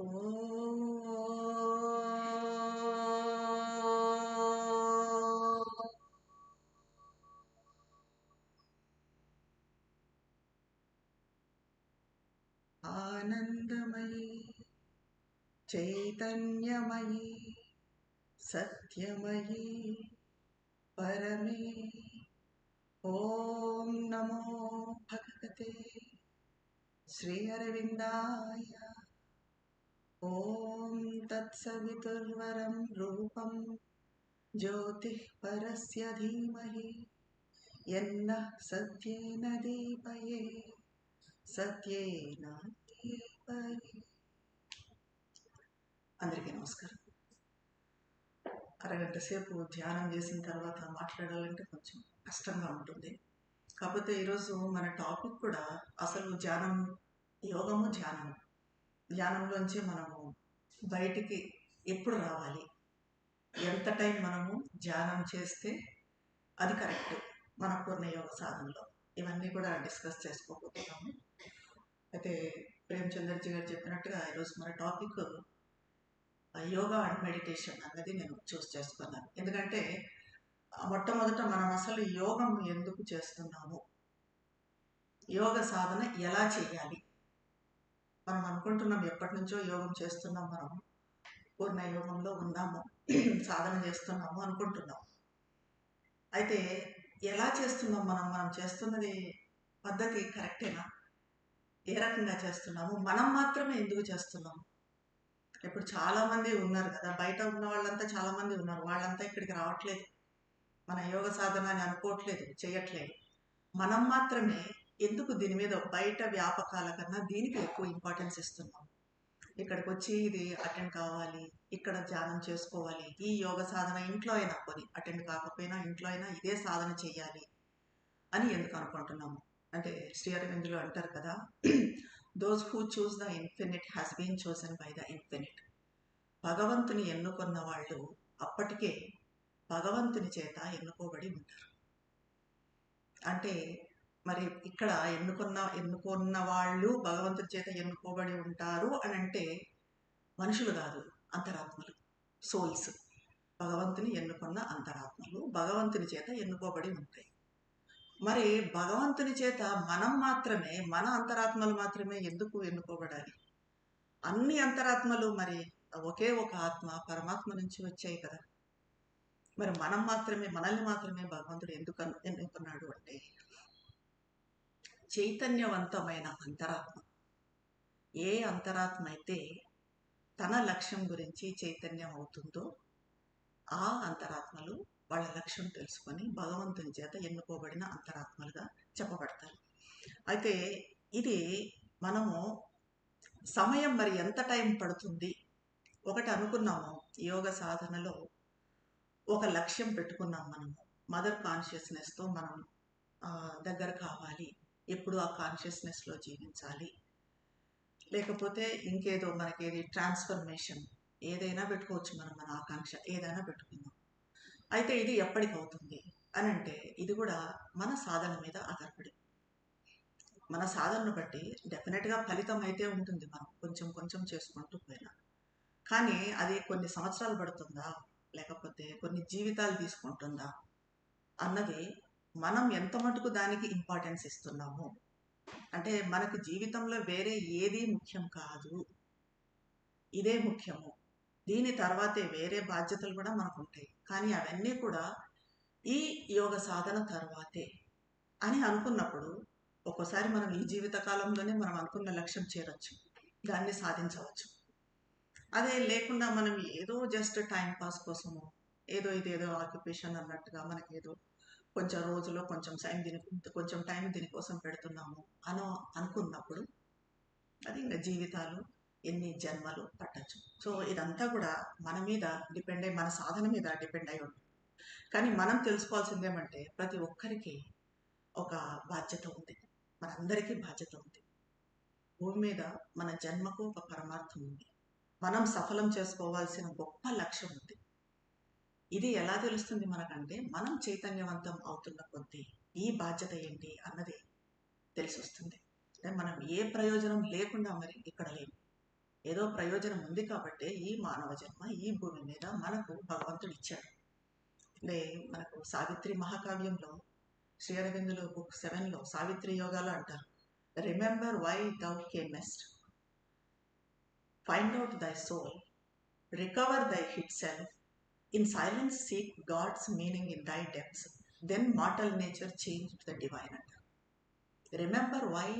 ఓ ఆనందమయీ చైతన్యమయీ సత్యమయీ పరమే ఓం నమో భగవతే శ్రీ అరవిందాయ ఓం తత్సవితుర్వరం రూపం జ్యోతిః పరస్య ధీమహి యన్నః సత్యేన దీపయే సత్యేన దీపయే. అందరికీ నమస్కారం. అరగంట సేపు ధ్యానం చేసిన తర్వాత మాట్లాడాలంటే కొంచెం కష్టంగా ఉంటుంది. కాకపోతే ఈరోజు మన టాపిక్ కూడా అసలు యోగము ధ్యానంలోంచి మనము బయటికి ఎప్పుడు రావాలి, ఎంత టైం మనము ధ్యానం చేస్తే అది కరెక్ట్ మన పూర్ణ యోగ సాధనలో, ఇవన్నీ కూడా డిస్కస్ చేసుకోబోతున్నాము. అయితే ప్రేమచంద్రజీ గారు చెప్పినట్టుగా ఈరోజు మన టాపిక్ యోగా అండ్ మెడిటేషన్ అన్నది నేను చూస్ చేసుకున్నాను. ఎందుకంటే మొట్టమొదట మనం అసలు యోగం ఎందుకు చేస్తున్నాము, యోగ సాధన ఎలా చేయాలి. మనం అనుకుంటున్నాం ఎప్పటి నుంచో యోగం చేస్తున్నాం, మనం పూర్ణ యోగంలో ఉన్నాము, సాధన చేస్తున్నాము అనుకుంటున్నాం. అయితే ఎలా చేస్తున్నాం, మనం చేస్తున్నది పద్ధతి కరెక్టేనా, ఏ రకంగా చేస్తున్నాము, మనం మాత్రమే ఎందుకు చేస్తున్నాము. ఇప్పుడు చాలామంది ఉన్నారు కదా, బయట ఉన్న వాళ్ళంతా చాలామంది ఉన్నారు, వాళ్ళంతా ఇక్కడికి రావట్లేదు, మన యోగ సాధన అని అనుకోవట్లేదు, చేయట్లేదు. మనం మాత్రమే ఎందుకు దీని మీద బయట వ్యాపకాల కన్నా దీనికి ఎక్కువ ఇంపార్టెన్స్ ఇస్తున్నాం. ఇక్కడికి వచ్చి ఇది అటెండ్ కావాలి, ఇక్కడ ధ్యానం చేసుకోవాలి, ఈ యోగ సాధన ఇంట్లో అయినా కొని అటెండ్ కాకపోయినా ఇంట్లో అయినా ఇదే సాధన చేయాలి అని ఎందుకు అనుకుంటున్నాము. అంటే శ్రీ అరవిందులు అంటారు కదా, those who choose the infinite has been chosen by the infinite. భగవంతుని ఎన్నుకున్న వాళ్ళు అప్పటికే భగవంతుని చేత ఎన్నుకోబడి ఉంటారు. అంటే మరి ఇక్కడ ఎన్నుకున్న వాళ్ళు భగవంతుని చేత ఎన్నుకోబడి ఉంటారు అని అంటే మనుషులు కాదు, అంతరాత్మలు, సోల్స్. భగవంతుని ఎన్నుకున్న అంతరాత్మలు భగవంతుని చేత ఎన్నుకోబడి ఉంటాయి. మరి భగవంతుని చేత మన అంతరాత్మలు మాత్రమే ఎందుకు ఎన్నుకోబడాలి? అన్ని అంతరాత్మలు మరి ఒకే ఒక ఆత్మ పరమాత్మ నుంచి వచ్చాయి కదా. మరి మనల్ని మాత్రమే భగవంతుడు ఎందుకు ఎన్నుకున్నాడు అంటే, చైతన్యవంతమైన అంతరాత్మ, ఏ అంతరాత్మ అయితే తన లక్ష్యం గురించి చైతన్యం అవుతుందో ఆ అంతరాత్మలు వాళ్ళ లక్ష్యం తెలుసుకొని భగవంతుని చేత ఎన్నుకోబడిన అంతరాత్మలుగా చెప్పబడతారు. అయితే ఇది మనము సమయం మరి ఎంత టైం పడుతుంది, ఒకటి అనుకున్నాము యోగ సాధనలో, ఒక లక్ష్యం పెట్టుకున్నాం మనము, మదర్ కాన్షియస్నెస్తో మనం దగ్గర కావాలి, ఎప్పుడు ఆ కాన్షియస్నెస్లో జీవించాలి, లేకపోతే ఇంకేదో మనకేది ట్రాన్స్ఫర్మేషన్ ఏదైనా పెట్టుకోవచ్చు, మన ఆకాంక్ష ఏదైనా పెట్టుకుందాం. అయితే ఇది ఎప్పటికవుతుంది అని అంటే ఇది కూడా మన సాధన మీద ఆధారపడి, మన సాధనను బట్టి డెఫినెట్గా ఫలితం అయితే ఉంటుంది, మనం కొంచెం కొంచెం చేసుకుంటూ పోయినా. కానీ అది కొన్ని సంవత్సరాలు పడుతుందా, లేకపోతే కొన్ని జీవితాలు తీసుకుంటుందా అన్నది మనం ఎంత మటుకు దానికి ఇంపార్టెన్స్ ఇస్తున్నాము. అంటే మనకి జీవితంలో వేరే ఏది ముఖ్యం కాదు, ఇదే ముఖ్యము, దీని తర్వాతే వేరే బాధ్యతలు కూడా మనకు ఉంటాయి, కానీ అవన్నీ కూడా ఈ యోగ సాధన తర్వాతే అని అనుకున్నప్పుడు ఒక్కోసారి మనం ఈ జీవిత కాలంలోనే మనం అనుకున్న లక్ష్యం చేరొచ్చు, దాన్ని సాధించవచ్చు. అదే లేకుండా మనం ఏదో జస్ట్ టైం పాస్ కోసము ఇదేదో ఆక్యుపేషన్ అన్నట్టుగా మనకి ఏదో కొంచెం రోజులో కొంచెం టైం దీనికోసం పెడుతున్నాము అనుకున్నప్పుడు అది ఇంకా జీవితాలు ఎన్ని జన్మలు పట్టచ్చు. సో ఇదంతా కూడా మన మీద డిపెండ్ అయ్యి, మన సాధన మీద డిపెండ్ అయి ఉంటుంది. కానీ మనం తెలుసుకోవాల్సింది ఏమంటే, ప్రతి ఒక్కరికి ఒక బాధ్యత ఉంది, మనందరికీ బాధ్యత ఉంది. భూమి మీద మన జన్మకు ఒక పరమార్థం ఉంది, మనం సఫలం చేసుకోవాల్సిన గొప్ప లక్ష్యం ఉంది. ఇది ఎలా తెలుస్తుంది మనకంటే, మనం చైతన్యవంతం అవుతున్న కొద్దీ ఈ బాధ్యత ఏంటి అన్నది తెలిసి వస్తుంది. మనం ఏ ప్రయోజనం లేకుండా మరి ఇక్కడ లేము, ఏదో ప్రయోజనం ఉంది కాబట్టి ఈ మానవ జన్మ ఈ భూమి మీద మనకు భగవంతుడు ఇచ్చాడు. అంటే మనకు సావిత్రి మహాకావ్యంలో శ్రీ అరవిందులు బుక్ 7లో సావిత్రి యోగాలు అంటారు, remember why thou camest, find out thy soul, recover thy hid self, in silence seek God's meaning in thy depths, then mortal nature change the divine అంటారు. రిమెంబర్ వై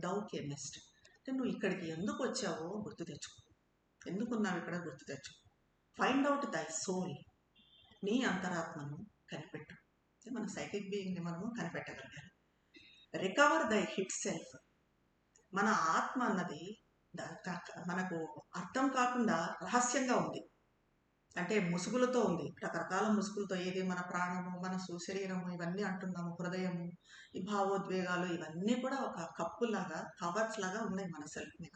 దౌ కేమెస్ట్ అంటే నువ్వు ఇక్కడికి ఎందుకు వచ్చావో గుర్తు తెచ్చుకో, ఎందుకున్నావు ఇక్కడ గుర్తు తెచ్చుకో. ఫైండ్ అవుట్ దై సోల్, నీ అంతరాత్మను కనిపెట్టు. మన సైకిక్ బీయింగ్ని మనము కనిపెట్టగలగాలి. రికవర్ దై హిట్ సెల్ఫ్, మన ఆత్మ అన్నది మనకు అర్థం కాకుండా రహస్యంగా ఉంది, అంటే ముసుగులతో ఉంది, రకరకాల ముసుగులతో. ఏది మన ప్రాణము, మనసు, శరీరము ఇవన్నీ అంటున్నాము, హృదయము, ఈ భావోద్వేగాలు ఇవన్నీ కూడా ఒక కప్పులాగా, కవర్స్ లాగా ఉన్నాయి మన సెల్ఫ్ మీద.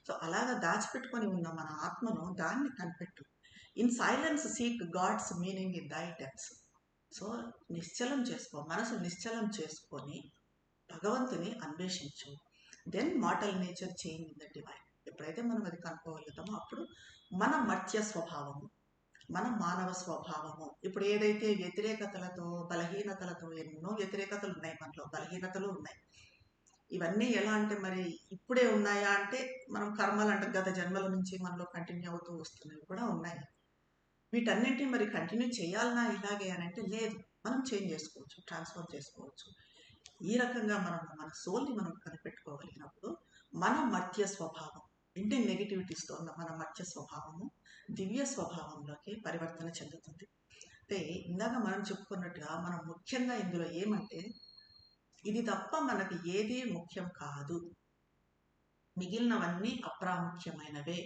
సో అలాగా దాచిపెట్టుకొని ఉన్న మన ఆత్మను దాన్ని కనిపెట్టు. In silence seek God's meaning in thy depths. So నిశ్చలం చేసుకో, మనసు నిశ్చలం చేసుకొని భగవంతుని అన్వేషించు. Then mortal nature change in the divine. ఎప్పుడైతే మనం అది కనుక్కోగలుగుతామో అప్పుడు మన మర్త్య స్వభావము, మన మానవ స్వభావము, ఇప్పుడు ఏదైతే వ్యతిరేకతలతో, బలహీనతలతో, ఎన్నో వ్యతిరేకతలు ఉన్నాయి మనలో, బలహీనతలు ఉన్నాయి. ఇవన్నీ ఎలా అంటే మరి ఇప్పుడే ఉన్నాయా అంటే మనం కర్మలు అంటే గత జన్మల నుంచి మనలో కంటిన్యూ అవుతూ వస్తున్నవి కూడా ఉన్నాయి. వీటన్నింటినీ మరి కంటిన్యూ చేయాలన్నా ఇలాగే అని అంటే లేదు, మనం చేంజ్ చేసుకోవచ్చు, ట్రాన్స్ఫర్ చేసుకోవచ్చు. ఈ రకంగా మనం మన సోల్ని మనం కనిపెట్టుకోగలిగినప్పుడు మన మర్త్య స్వభావం, ఇంటి నెగిటివిటీస్తో ఉన్న మన మర్త్య స్వభావము దివ్య స్వభావంలోకి పరివర్తన చెందుతుంది. అంటే ఇందాక మనం చెప్పుకున్నట్టుగా మనం ముఖ్యంగా ఇందులో ఏమంటే ఇది తప్ప మనకి ఏది ముఖ్యం కాదు, మిగిలినవన్నీ అప్రాముఖ్యమైనవే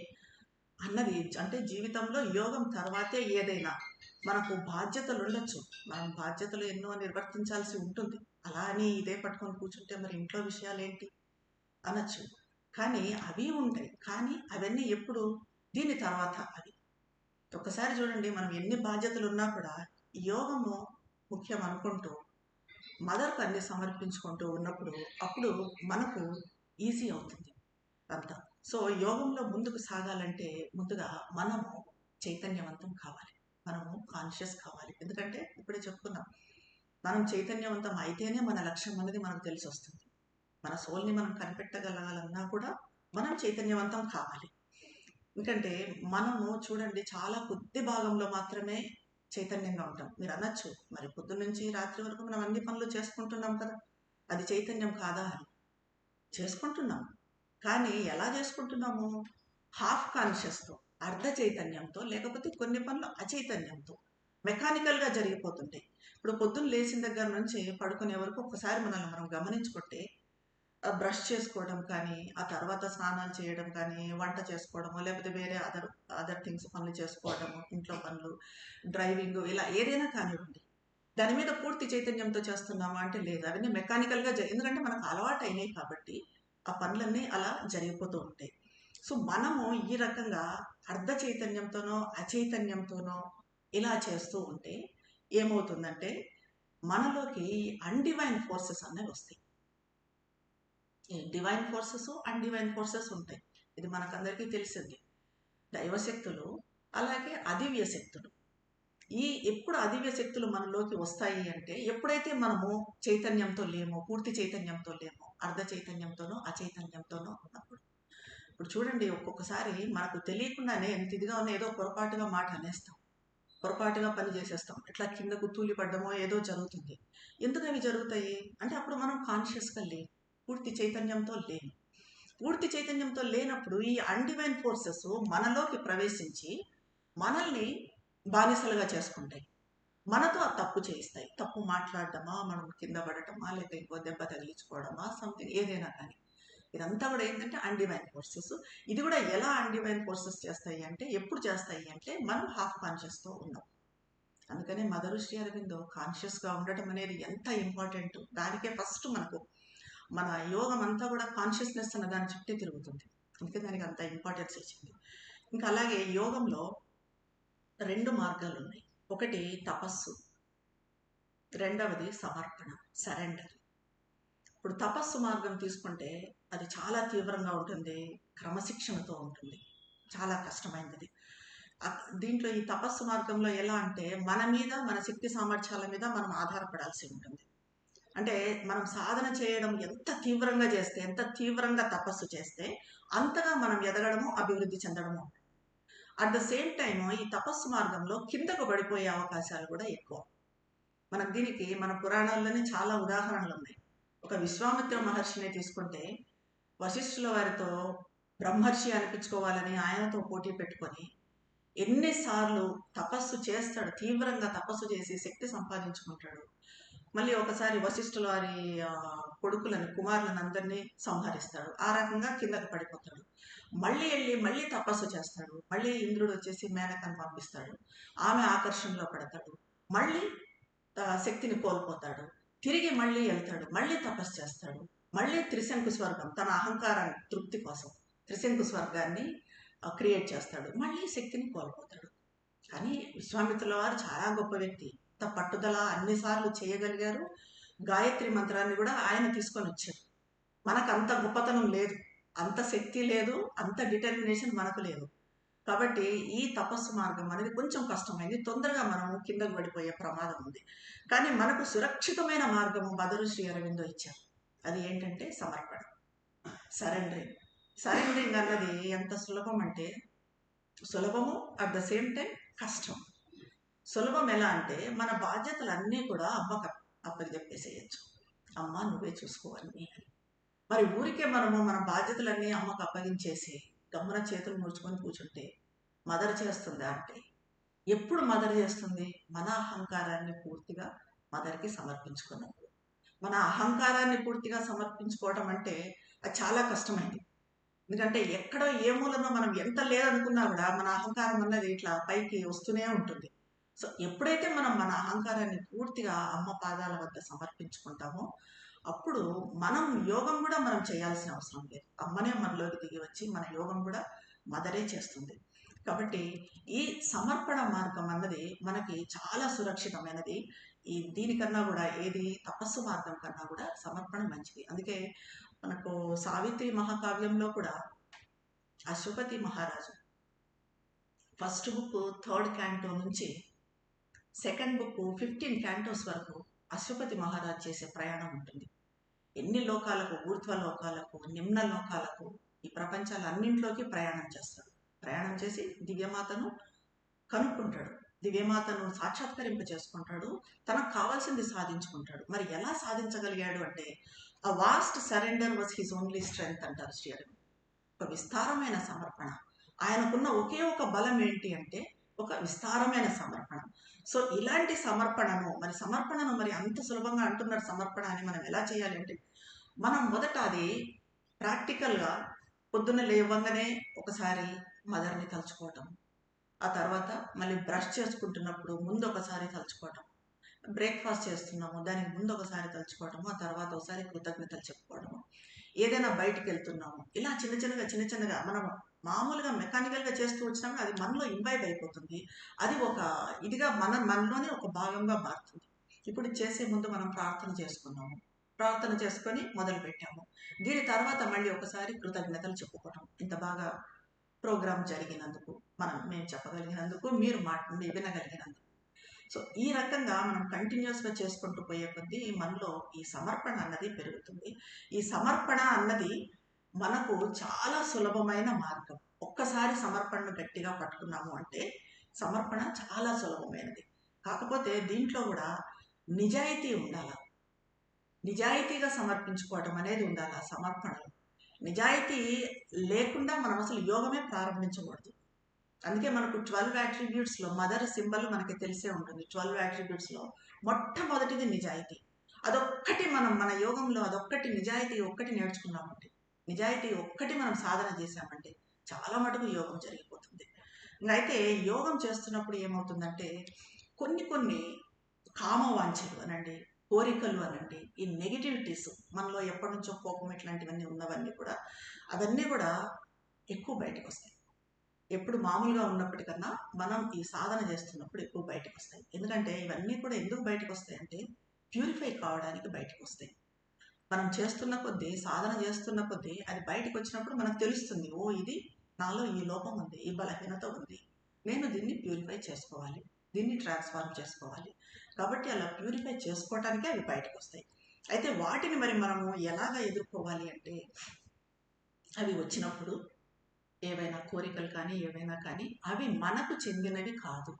అన్నది. అంటే జీవితంలో యోగం తర్వాతే ఏదైనా. మనకు బాధ్యతలు ఉండొచ్చు, మనం బాధ్యతలు ఎన్నో నిర్వర్తించాల్సి ఉంటుంది, అలా అని ఇదే పట్టుకొని కూర్చుంటే మరి ఇంట్లో విషయాలు ఏంటి అనొచ్చు. కానీ అవి ఉంటాయి, కానీ అవన్నీ ఎప్పుడు దీని తర్వాత అవి. ఒకసారి చూడండి, మనం ఎన్ని బాధ్యతలు ఉన్నా కూడా యోగము ముఖ్యం అనుకుంటూ మదర్కు అన్ని సమర్పించుకుంటూ ఉన్నప్పుడు అప్పుడు మనకు ఈజీ అవుతుంది అంతా. సో యోగంలో ముందుకు సాగాలంటే ముందుగా మనము చైతన్యవంతం కావాలి, మనము కాన్షియస్ కావాలి. ఎందుకంటే ఇప్పుడే చెప్పుకున్నాం, మనం చైతన్యవంతం అయితేనే మన లక్ష్యం అనేది మనకు తెలిసి వస్తుంది. మన సోల్ని మనం కనిపెట్టగలగాలన్నా కూడా మనం చైతన్యవంతం కావాలి. ఎందుకంటే మనము చూడండి చాలా కొద్ది భాగంలో మాత్రమే చైతన్యంగా ఉంటాం. మీరు అనొచ్చు, మరి పొద్దున్న నుంచి రాత్రి వరకు మనం అన్ని పనులు చేసుకుంటున్నాం కదా, అది చైతన్యం కాదా అని. చేసుకుంటున్నాం, కానీ ఎలా చేసుకుంటున్నాము? హాఫ్ కాన్షియస్తో, అర్ధ చైతన్యంతో, లేకపోతే కొన్ని పనులు అచైతన్యంతో, మెకానికల్గా జరిగిపోతుంటాయి. ఇప్పుడు పొద్దున్న లేచిన దగ్గర నుంచి పడుకునే వరకు ఒకసారి మనల్ని మనం గమనించుకుంటే బ్రష్ చేసుకోవడం కానీ, ఆ తర్వాత స్నానాలు చేయడం కానీ, వంట చేసుకోవడము, లేకపోతే వేరే అదర్ థింగ్స్ పనులు చేసుకోవడము, ఇంట్లో పనులు, డ్రైవింగ్, ఇలా ఏదైనా కానివ్వండి, దాని మీద పూర్తి చైతన్యంతో చేస్తున్నామా అంటే లేదు. అవన్నీ మెకానికల్గా ఎందుకంటే మనకు అలవాటు అయినాయి కాబట్టి ఆ పనులన్నీ అలా జరిగిపోతూ ఉంటాయి. సో మనము ఈ రకంగా అర్ధ చైతన్యంతోనో అచైతన్యంతోనో ఇలా చేస్తూ ఉంటే ఏమవుతుందంటే మనలోకి అన్డివైన్ ఫోర్సెస్ అనేవి వస్తాయి. డివైన్ ఫోర్సెస్, అన్డివైన్ ఫోర్సెస్ ఉంటాయి, ఇది మనకందరికీ తెలిసింది. దైవశక్తులు అలాగే అదివ్య శక్తులు. ఎప్పుడు అదివ్య శక్తులు మనలోకి వస్తాయి అంటే ఎప్పుడైతే మనము చైతన్యంతో లేమో, పూర్తి చైతన్యంతో లేమో, అర్ధ చైతన్యంతోనో అచైతన్యంతోనో ఉన్నప్పుడు. ఇప్పుడు చూడండి, ఒక్కొక్కసారి మనకు తెలియకుండానే ఎంత ఇదిగా ఉన్న ఏదో పొరపాటుగా మాట అనేస్తాం, పొరపాటుగా పని చేసేస్తాం, ఇట్లా కిందకు తూలి పడ్డమో ఏదో జరుగుతుంది. ఎందుకు అవి జరుగుతాయి అంటే అప్పుడు మనం కాన్షియస్గా లేము, పూర్తి చైతన్యంతో లేము. పూర్తి చైతన్యంతో లేనప్పుడు ఈ అన్డివైన్ ఫోర్సెస్ మనలోకి ప్రవేశించి మనల్ని బానిసలుగా చేసుకుంటాయి, మనతో ఆ తప్పు చేయిస్తాయి. తప్పు మాట్లాడటమా, మనం కింద పడటమా, లేక ఇంకో దెబ్బ తగిలించుకోవడమా, సంథింగ్ ఏదైనా కానీ. ఇదంతా కూడా ఏంటంటే అన్డివైన్ ఫోర్సెస్. ఇది కూడా ఎలా అన్డివైన్ ఫోర్సెస్ చేస్తాయి అంటే, ఎప్పుడు చేస్తాయి అంటే మనం హాఫ్ కాన్షియస్తో ఉన్నాం. అందుకనే మదర్ శ్రీ అరవిందో కాన్షియస్గా ఉండటం అనేది ఎంత ఇంపార్టెంట్. దానికే ఫస్ట్ మనకు మన యోగం అంతా కూడా కాన్షియస్నెస్ అన్న దాని చుట్టే తిరుగుతుంది, అందుకే దానికి అంత ఇంపార్టెన్స్ ఇచ్చింది. ఇంకా అలాగే యోగంలో 2 మార్గాలు ఉన్నాయి. ఒకటి తపస్సు, రెండవది సమర్పణ, సరెండర్. ఇప్పుడు తపస్సు మార్గం తీసుకుంటే అది చాలా తీవ్రంగా ఉంటుంది, క్రమశిక్షణతో ఉంటుంది. చాలా కష్టమైనది. దీంట్లో ఈ తపస్సు మార్గంలో ఎలా అంటే మన మీద, మన శక్తి సామర్థ్యాల మీద మనం ఆధారపడాల్సి ఉంటుంది. అంటే మనం సాధన చేయడం ఎంత తీవ్రంగా చేస్తే, ఎంత తీవ్రంగా తపస్సు చేస్తే అంతగా మనం ఎదగడము, అభివృద్ధి చెందడము. అట్ ద సేమ్ టైమ్ ఈ తపస్సు మార్గంలో కిందకు పడిపోయే అవకాశాలు కూడా ఎక్కువ. దీనికి మన పురాణాల్లోనే చాలా ఉదాహరణలు ఉన్నాయి. ఒక విశ్వామిత్ర మహర్షిని తీసుకుంటే వశిష్ఠుల వారితో బ్రహ్మర్షి అనిపించుకోవాలని ఆయనతో పోటీ పెట్టుకొని ఎన్నిసార్లు తపస్సు చేస్తాడు, తీవ్రంగా తపస్సు చేసి శక్తి సంపాదించుకుంటాడు. మళ్ళీ ఒకసారి వశిష్ఠుల వారి కొడుకులను, కుమారులను అందరినీ సంహరిస్తాడు. ఆ రకంగా కిందకు పడిపోతాడు. మళ్ళీ వెళ్ళి మళ్ళీ తపస్సు చేస్తాడు. మళ్ళీ ఇంద్రుడు వచ్చేసి మేనకను పంపిస్తాడు. ఆమె ఆకర్షణలో పడతాడు. మళ్ళీ శక్తిని కోల్పోతాడు. తిరిగి మళ్ళీ వెళ్తాడు. మళ్ళీ తపస్సు చేస్తాడు. మళ్ళీ త్రిశంకు స్వర్గం, తన అహంకారాన్ని తృప్తి కోసం త్రిశంకు స్వర్గాన్ని క్రియేట్ చేస్తాడు. మళ్ళీ శక్తిని కోల్పోతాడు. కానీ విశ్వామిత్రుల వారు చాలా గొప్ప వ్యక్తి. అంత పట్టుదల అన్నిసార్లు చేయగలిగారు. గాయత్రి మంత్రాన్ని కూడా ఆయన తీసుకొని వచ్చారు. మనకు అంత గొప్పతనం లేదు, అంత శక్తి లేదు, అంత డిటర్మినేషన్ మనకు లేదు. కాబట్టి ఈ తపస్సు మార్గం అనేది కొంచెం కష్టమైంది. తొందరగా మనము కిందకు పడిపోయే ప్రమాదం ఉంది. కానీ మనకు సురక్షితమైన మార్గము బదులు శ్రీ అరవిందో ఇచ్చారు. అది ఏంటంటే సమర్పణ, సరెండరింగ్. సరెండరింగ్ అన్నది ఎంత సులభం అంటే సులభము, అట్ ద సేమ్ టైం కష్టం. సులభం ఎలా అంటే మన బాధ్యతలన్నీ కూడా అమ్మకు అప్పకి చెప్పేసేయచ్చు. అమ్మ నువ్వే చూసుకోవాలి అని. మరి ఊరికే మనము మన బాధ్యతలన్నీ అమ్మకు అప్పగించేసి గమ్మున చేతులు ముడుచుకొని కూర్చుంటే మదర్ చేస్తుందా అంటే ఎప్పుడు మదర్ చేస్తుంది? మన అహంకారాన్ని పూర్తిగా మదర్కి సమర్పించుకున్నప్పుడు. మన అహంకారాన్ని పూర్తిగా సమర్పించుకోవడం అంటే అది చాలా కష్టమైంది. ఎందుకంటే ఎక్కడో ఏ మూలనో మనం ఎంత లేదనుకున్నా కూడా మన అహంకారం అన్నది ఇట్లా పైకి వస్తూనే ఉంటుంది. సో ఎప్పుడైతే మనం మన అహంకారాన్ని పూర్తిగా అమ్మ పాదాల వద్ద సమర్పించుకుంటామో అప్పుడు మనం యోగం కూడా మనం చేయాల్సిన అవసరం లేదు. అమ్మనే మనలోకి దిగి వచ్చి మన యోగం కూడా మదరే చేస్తుంది. కాబట్టి ఈ సమర్పణ మార్గం అన్నది మనకి చాలా సురక్షితమైనది. దీనికన్నా కూడా ఏది తపస్సు మార్గం కన్నా కూడా సమర్పణ మంచిది. అందుకే మనకు సావిత్రి మహాకావ్యంలో కూడా అశ్వపతి మహారాజు ఫస్ట్ బుక్ 3rd క్యాంటో నుంచి సెకండ్ బుక్ 15 క్యాంటోస్ వరకు అశ్వపతి మహారాజు చేసే ప్రయాణం ఉంటుంది. ఎన్ని లోకాలకు, ఊర్ధ్వ లోకాలకు, నిమ్న లోకాలకు, ఈ ప్రపంచాలన్నింటిలోకి ప్రయాణం చేస్తాడు. ప్రయాణం చేసి దివ్యమాతను కనుక్కుంటాడు, దివ్యమాతను సాక్షాత్కరింప చేసుకుంటాడు, తనకు కావాల్సింది సాధించుకుంటాడు. మరి ఎలా సాధించగలిగాడు అంటే ఆ vast surrender was his only strength అంటారు శ్రీ అరవింద్. ఒక విస్తారమైన సమర్పణ. ఆయనకున్న ఒకే ఒక బలం ఏంటి అంటే ఒక విస్తారమైన సమర్పణ. సో ఇలాంటి సమర్పణను మరి అంత సులభంగా అంటున్నారు సమర్పణ అని మనం ఎలా చేయాలి అంటే మనం మొదట అది ప్రాక్టికల్గా పొద్దున్న లేవగానే ఒకసారి మదర్ని తలుచుకోవటం, ఆ తర్వాత మళ్ళీ బ్రష్ చేసుకుంటున్నప్పుడు ముందు ఒకసారి తలుచుకోవటం, బ్రేక్ఫాస్ట్ చేస్తున్నాము దానికి ముందు ఒకసారి తలుచుకోవటము, ఆ తర్వాత ఒకసారి కృతజ్ఞతలు చెప్పుకోవడము, ఏదైనా బయటికి వెళ్తున్నాము, ఇలా చిన్న చిన్నగా మనం మామూలుగా మెకానికల్గా చేస్తూ వచ్చినాక అది మనలో ఇన్వైబ్ అయిపోతుంది. అది ఒక ఇదిగా మనలోనే ఒక భాగంగా మారుతుంది. ఇప్పుడు చేసే ముందు మనం ప్రార్థన చేసుకున్నాము, ప్రార్థన చేసుకొని మొదలు పెట్టాము. దీని తర్వాత మళ్ళీ ఒకసారి కృతజ్ఞతలు చెప్పుకోవటం, ఇంత బాగా ప్రోగ్రాం జరిగినందుకు, మేము చెప్పగలిగినందుకు, మీరు వినగలిగినందుకు. సో ఈ రకంగా మనం కంటిన్యూస్గా చేసుకుంటూ పోయే కొద్దీ మనలో ఈ సమర్పణ అన్నది పెరుగుతుంది. ఈ సమర్పణ అన్నది మనకు చాలా సులభమైన మార్గం. ఒక్కసారి సమర్పణను గట్టిగా పట్టుకున్నాము అంటే సమర్పణ చాలా సులభమైనది. కాకపోతే దీంట్లో కూడా నిజాయితీ ఉండాలి. నిజాయితీగా సమర్పించుకోవటం అనేది ఉండాలి. ఆ సమర్పణలో నిజాయితీ లేకుండా మనం అసలు యోగమే ప్రారంభించకూడదు. అందుకే మనకు 12 అట్రిబ్యూట్స్లో మదర్ సింబల్ మనకి తెలిసే ఉంటుంది. 12 అట్రిబ్యూట్స్లో మొట్టమొదటిది నిజాయితీ. అదొక్కటి మన యోగంలో అదొక్కటి, నిజాయితీ ఒక్కటి నేర్చుకున్నామంటే, నిజాయితీ ఒక్కటి మనం సాధన చేశామంటే చాలా మటుకు యోగం జరిగిపోతుంది. అయితే యోగం చేస్తున్నప్పుడు ఏమవుతుందంటే కొన్ని కామవాంఛలు అనండి, కోరికలు అనండి, ఈ నెగిటివిటీస్ మనలో ఎప్పటి నుంచో కోపం ఇట్లాంటివన్నీ ఉన్నవన్నీ కూడా అవన్నీ కూడా ఎక్కువ బయటకు వస్తాయి. ఎప్పుడు మామూలుగా ఉన్నప్పటికన్నా మనం ఈ సాధన చేస్తున్నప్పుడు ఎక్కువ బయటకు వస్తాయి. ఎందుకంటే ఇవన్నీ కూడా ఎందుకు బయటకు వస్తాయి అంటే ప్యూరిఫై కావడానికి బయటకు వస్తాయి. మనం చేస్తున్న కొద్దీ, సాధన చేస్తున్న కొద్దీ అది బయటకు వచ్చినప్పుడు మనకు తెలుస్తుంది, ఓ ఇది నాలో ఈ లోపం ఉంది, ఈ బలహీనత ఉంది, నేను దీన్ని ప్యూరిఫై చేసుకోవాలి, దీన్ని ట్రాన్స్ఫార్మ్ చేసుకోవాలి. కాబట్టి అలా ప్యూరిఫై చేసుకోవటానికే అవి బయటకు వస్తాయి. అయితే వాటిని మరి మనము ఎలాగ ఎదుర్కోవాలి అంటే, అవి వచ్చినప్పుడు ఏవైనా కోరికలు కానీ ఏవైనా కానీ అవి మనకు చెందినవి కాదు.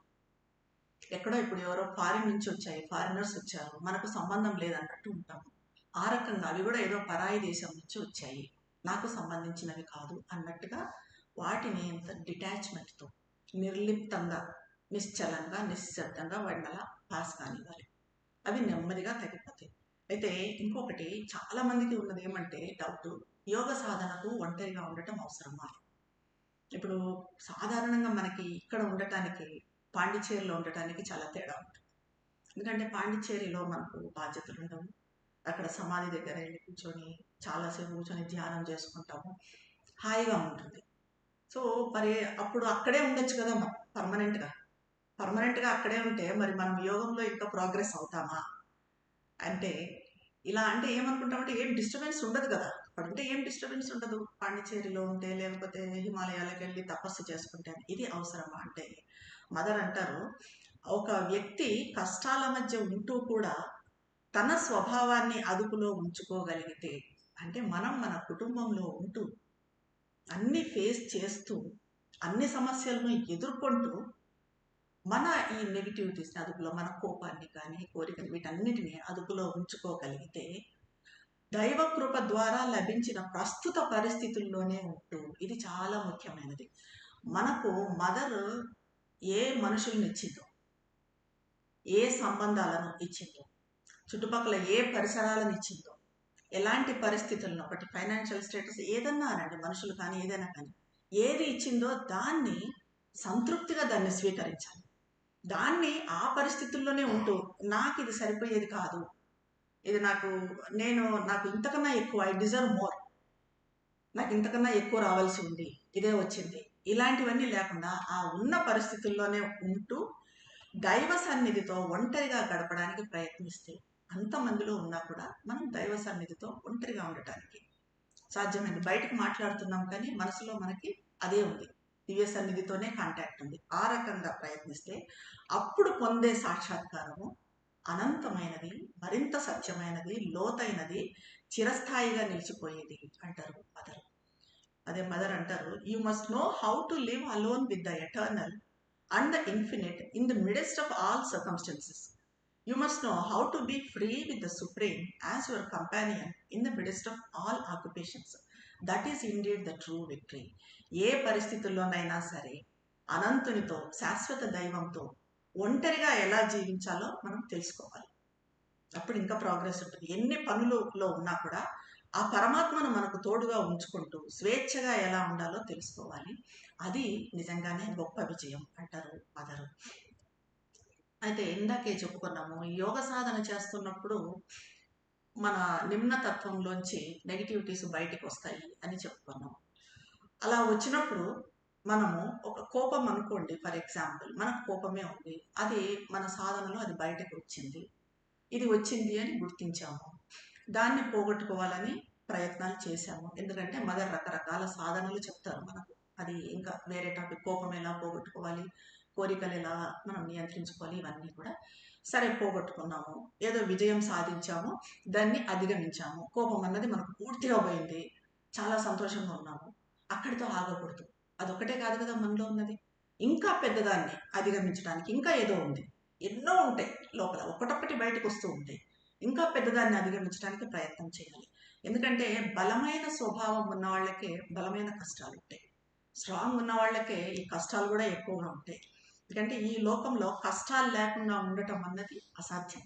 ఎక్కడో ఇప్పుడు ఎవరో ఫారిన్ నుంచి వచ్చాయి, ఫారినర్స్ వచ్చారు, మనకు సంబంధం లేదన్నట్టు ఉంటాము. ఆ రకంగా అవి కూడా ఏదో పరాయి దేశం నుంచి వచ్చాయి, నాకు సంబంధించినవి కాదు అన్నట్టుగా వాటిని ఎంత డిటాచ్మెంట్తో, నిర్లిప్తంగా, నిశ్చలంగా, నిశ్శబ్దంగా వాడిని అలా పాస్ కానివ్వాలి. అవి నెమ్మదిగా తగ్గిపోతాయి. అయితే ఇంకొకటి చాలా మందికి ఉన్నది ఏమంటే డౌట్, యోగ సాధనకు ఒంటరిగా ఉండటం అవసరమా? ఇప్పుడు సాధారణంగా మనకి ఇక్కడ ఉండటానికి, పాండిచ్చేరిలో ఉండటానికి చాలా తేడా ఉంటుంది. ఎందుకంటే పాండిచ్చేరిలో మనకు బాధ్యతలు ఉండవు. అక్కడ సమాధి దగ్గర వెళ్ళి కూర్చొని చాలాసేపు కూర్చొని ధ్యానం చేసుకుంటాము, హాయిగా ఉంటుంది. సో మరి అప్పుడు అక్కడే ఉండొచ్చు కదా మనం పర్మనెంట్గా అక్కడే ఉంటే మరి మనం యోగంలో ఇంకా ప్రోగ్రెస్ అవుతామా అంటే, ఇలా అంటే ఏమనుకుంటామంటే ఏం డిస్టర్బెన్స్ ఉండదు కదా, అక్కడ ఉంటే ఏం డిస్టర్బెన్స్ ఉండదు, పాండిచ్చేరిలో ఉంటే, లేకపోతే హిమాలయాలకు వెళ్ళి తపస్సు చేసుకుంటే. ఇది అవసరమా అంటే, మదర్ అంటారు, ఒక వ్యక్తి కష్టాల మధ్య ఉంటూ కూడా తన స్వభావాన్ని అదుపులో ఉంచుకోగలిగితే, అంటే మనం మన కుటుంబంలో ఉంటూ అన్ని ఫేస్ చేస్తూ అన్ని సమస్యలను ఎదుర్కొంటూ మన ఈ నెగిటివిటీస్ని అదుపులో, మన కోపాన్ని కానీ కోరికలు వీటన్నిటిని అదుపులో ఉంచుకోగలిగితే, దైవ కృప ద్వారా లభించిన ప్రస్తుత పరిస్థితుల్లోనే ఉంటూ, ఇది చాలా ముఖ్యమైనది. మనకు మదర్ ఏ మనుషుల్ని ఇచ్చిందో, ఏ సంబంధాలను ఇచ్చిందో, చుట్టుపక్కల ఏ పరిసరాలను ఇచ్చిందో, ఎలాంటి పరిస్థితులను, ఒకటి ఫైనాన్షియల్ స్టేటస్ ఏదన్నా అనండి, మనుషులు కానీ ఏదైనా కానీ, ఏది ఇచ్చిందో దాన్ని సంతృప్తిగా దాన్ని స్వీకరించాలి. దాన్ని ఆ పరిస్థితుల్లోనే ఉంటూ, నాకు ఇది సరిపోయేది కాదు, ఇది నాకు ఇంతకన్నా ఎక్కువ, ఐ డిజర్వ్ మోర్, నాకు ఇంతకన్నా ఎక్కువ రావాల్సి ఉంది, ఇదే వచ్చింది, ఇలాంటివన్నీ లేకుండా ఆ ఉన్న పరిస్థితుల్లోనే ఉంటూ దైవ సన్నిధితో ఒంటరిగా గడపడానికి ప్రయత్నిస్తే, అంతమందిలో ఉన్నా కూడా మనం దైవ సన్నిధితో ఒంటరిగా ఉండటానికి సాధ్యమైంది. బయటకు మాట్లాడుతున్నాం కానీ మనసులో మనకి అదే ఉంది, దివ్య సన్నిధితోనే కాంటాక్ట్ ఉంది. ఆ రకంగా ప్రయత్నిస్తే అప్పుడు పొందే సాక్షాత్కారము అనంతమైనది, మరింత సత్యమైనది, లోతైనది, చిరస్థాయిగా నిలిచిపోయేది అంటారు మదర్. అదే మదర్ అంటారు, you must know how to live alone with the eternal and the infinite in the midst of all circumstances. You must know how to be free with the Supreme as your companion in the midst of all occupations. That is indeed the true victory. ఏ పరిస్థితుల్లోనైనా సరే అనంతునితో, శాశ్వత దైవంతో ఒంటరిగా ఎలా జీవించాలో మనం తెలుసుకోవాలి. అప్పుడు ఇంకా ప్రోగ్రెస్ ఉంటుంది. ఎన్ని పనులలో ఉన్నా కూడా ఆ పరమాత్మను మనకు తోడుగా ఉంచుకుంటూ స్వేచ్ఛగా ఎలా ఉండాలో తెలుసుకోవాలి. అది నిజంగానే గొప్ప విజయం అంటారు మదరు. అయితే ఇందాకే చెప్పుకున్నాము, యోగ సాధన చేస్తున్నప్పుడు మన నిమ్నతత్వంలోంచి నెగిటివిటీస్ బయటికి వస్తాయి అని చెప్పుకున్నాం. అలా వచ్చినప్పుడు మనము ఒక కోపం అనుకోండి, ఫర్ ఎగ్జాంపుల్ మనకు కోపమే ఉంది, అది మన సాధనలో అది బయటకు వచ్చింది, ఇది వచ్చింది అని గుర్తించాము, దాన్ని పోగొట్టుకోవాలని ప్రయత్నాలు చేశాము. ఎందుకంటే మదర్ రకరకాల సాధనలు చెప్తారు మనకు, అది ఇంకా వేరే టాపిక్. కోపం ఎలా పోగొట్టుకోవాలి, కోరికలు ఎలా మనం నియంత్రించుకోవాలి, ఇవన్నీ కూడా. సరే, పోగొట్టుకున్నాము, ఏదో విజయం సాధించాము, దాన్ని అధిగమించాము, కోపం అన్నది మనకు పూర్తిగా పోయింది, చాలా సంతోషంగా ఉన్నాము. అక్కడితో ఆగకూడదు. అదొక్కటే కాదు కదా మనలో ఉన్నది, ఇంకా పెద్దదాన్ని అధిగమించడానికి ఇంకా ఏదో ఉంది, ఎన్నో ఉంటాయి లోపల, ఒకటొక్కటి బయటకు వస్తూ ఉంటాయి. ఇంకా పెద్దదాన్ని అధిగమించడానికి ప్రయత్నం చేయాలి. ఎందుకంటే బలమైన స్వభావం ఉన్న వాళ్ళకే బలమైన కష్టాలు ఉంటాయి, స్ట్రాంగ్ ఉన్న వాళ్ళకే ఈ కష్టాలు కూడా ఎక్కువగా ఉంటాయి. ఎందుకంటే ఈ లోకంలో కష్టాలు లేకుండా ఉండటం అన్నది అసాధ్యం.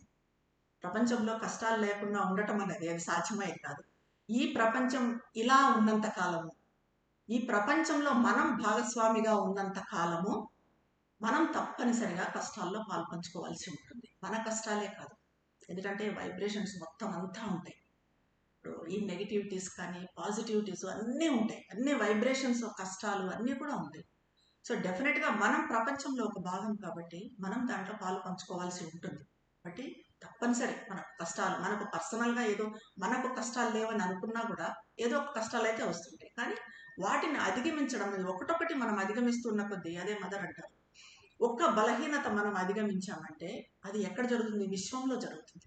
ప్రపంచంలో కష్టాలు లేకుండా ఉండటం అన్నది అది సాధ్యమయ్యేది కాదు. ఈ ప్రపంచం ఇలా ఉన్నంత కాలము, ఈ ప్రపంచంలో మనం భాగస్వామిగా ఉన్నంత కాలము మనం తప్పనిసరిగా కష్టాల్లో పాల్పంచుకోవాల్సి ఉంటుంది. మన కష్టాలే కాదు, ఎందుకంటే వైబ్రేషన్స్ మొత్తం అంతా ఉంటాయి. ఈ నెగిటివిటీస్ కానీ పాజిటివిటీస్ అన్నీ ఉంటాయి, అన్ని వైబ్రేషన్స్, కష్టాలు అన్నీ కూడా ఉంటాయి. సో డెఫినెట్గా మనం ప్రపంచంలో ఒక భాగం కాబట్టి మనం దాంట్లో పాలు పంచుకోవాల్సి ఉంటుంది. కాబట్టి తప్పనిసరి మనకు కష్టాలు, మనకు పర్సనల్గా ఏదో మనకు కష్టాలు లేవని అనుకున్నా కూడా ఏదో ఒక కష్టాలు అయితే వస్తుంటాయి, కానీ వాటిని అధిగమించడం అనేది ఒకటొకటి మనం అధిగమిస్తున్న కొద్దీ, అదే మదర్ అంటారు, ఒక్క బలహీనత మనం అధిగమించామంటే అది ఎక్కడ జరుగుతుంది? విశ్వంలో జరుగుతుంది.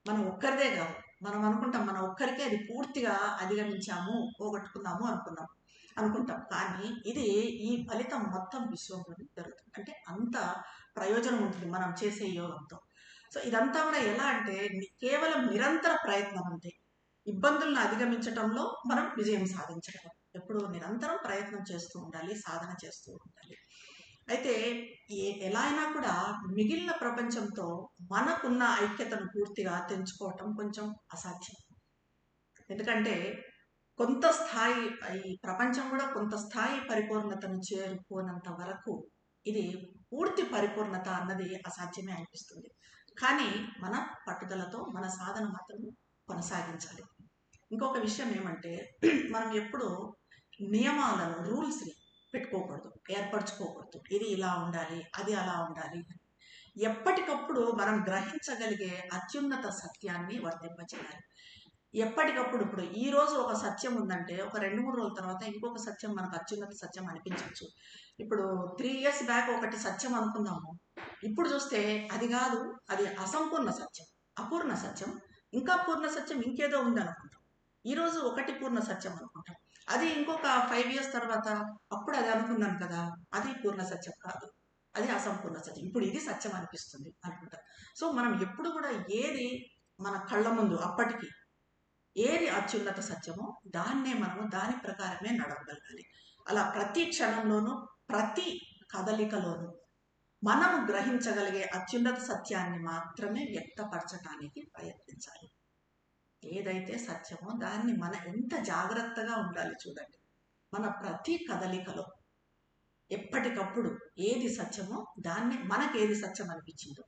మనం ఒక్కరిదే కాదు. మనం అనుకుంటాం మనం ఒక్కరికే అది పూర్తిగా అధిగమించాము, పోగొట్టుకున్నాము అనుకుంటాం. కానీ ఇది ఈ ఫలితం మొత్తం విశ్వంలో జరుగుతుంది. అంటే అంత ప్రయోజనం ఉంటుంది మనం చేసే యోగంతో. సో ఇదంతా కూడా ఎలా అంటే కేవలం నిరంతర ప్రయత్నం అంతే. ఇబ్బందులను అధిగమించటంలో మనం విజయం సాధించగలం. ఎప్పుడు నిరంతరం ప్రయత్నం చేస్తూ ఉండాలి, సాధన చేస్తూ ఉండాలి. అయితే ఎలా అయినా కూడా మిగిలిన ప్రపంచంతో మనకున్న ఐక్యతను పూర్తిగా తెంచుకోవటం కొంచెం అసాధ్యం. ఎందుకంటే కొంత స్థాయి, ఈ ప్రపంచం కూడా కొంత స్థాయి పరిపూర్ణతను చేరుకోనంత వరకు ఇది పూర్తి పరిపూర్ణత అన్నది అసాధ్యమే అనిపిస్తుంది. కానీ మన పట్టుదలతో మన సాధన మాత్రం కొనసాగించాలి. ఇంకొక విషయం ఏమంటే మనం ఎప్పుడు నియమాలను, రూల్స్ని పెట్టుకోకూడదు, ఏర్పరచుకోకూడదు. ఇది ఇలా ఉండాలి, అది అలా ఉండాలి. ఎప్పటికప్పుడు మనం గ్రహించగలిగే అత్యున్నత సత్యాన్ని వర్తింపచేయాలి. ఎప్పటికప్పుడు ఇప్పుడు ఈ రోజు ఒక సత్యం ఉందంటే ఒక 2-3 రోజుల తర్వాత ఇంకొక సత్యం మనకు అత్యున్నత సత్యం అనిపించవచ్చు. ఇప్పుడు 3 years బ్యాక్ ఒకటి సత్యం అనుకున్నాము, ఇప్పుడు చూస్తే అది కాదు, అది అసంపూర్ణ సత్యం, అపూర్ణ సత్యం. ఇంకా పూర్ణ సత్యం ఇంకేదో ఉంది అనుకుంటాం. ఈరోజు ఒకటి పూర్ణ సత్యం అనుకుంటాం, అది ఇంకొక 5 years తర్వాత అప్పుడు అది అనుకున్నాను కదా, అది పూర్ణ సత్యం కాదు, అది అసంపూర్ణ సత్యం, ఇప్పుడు ఇది సత్యం అనిపిస్తుంది అనుకుంటాం. సో మనం ఎప్పుడు కూడా ఏది మన కళ్ళ ముందు అప్పటికి ఏది అత్యున్నత సత్యమో దాన్నే మనము దాని ప్రకారమే నడవగలగాలి. అలా ప్రతి క్షణంలోనూ, ప్రతి కదలికలోనూ మనము గ్రహించగలిగే అత్యున్నత సత్యాన్ని మాత్రమే వ్యక్తపరచడానికి ప్రయత్నించాలి. ఏదైతే సత్యమో దాన్ని ఎంత జాగ్రత్తగా ఉండాలి చూడండి. మన ప్రతి కదలికలో ఎప్పటికప్పుడు ఏది సత్యమో దాన్ని, మనకేది సత్యం అనిపించిందో,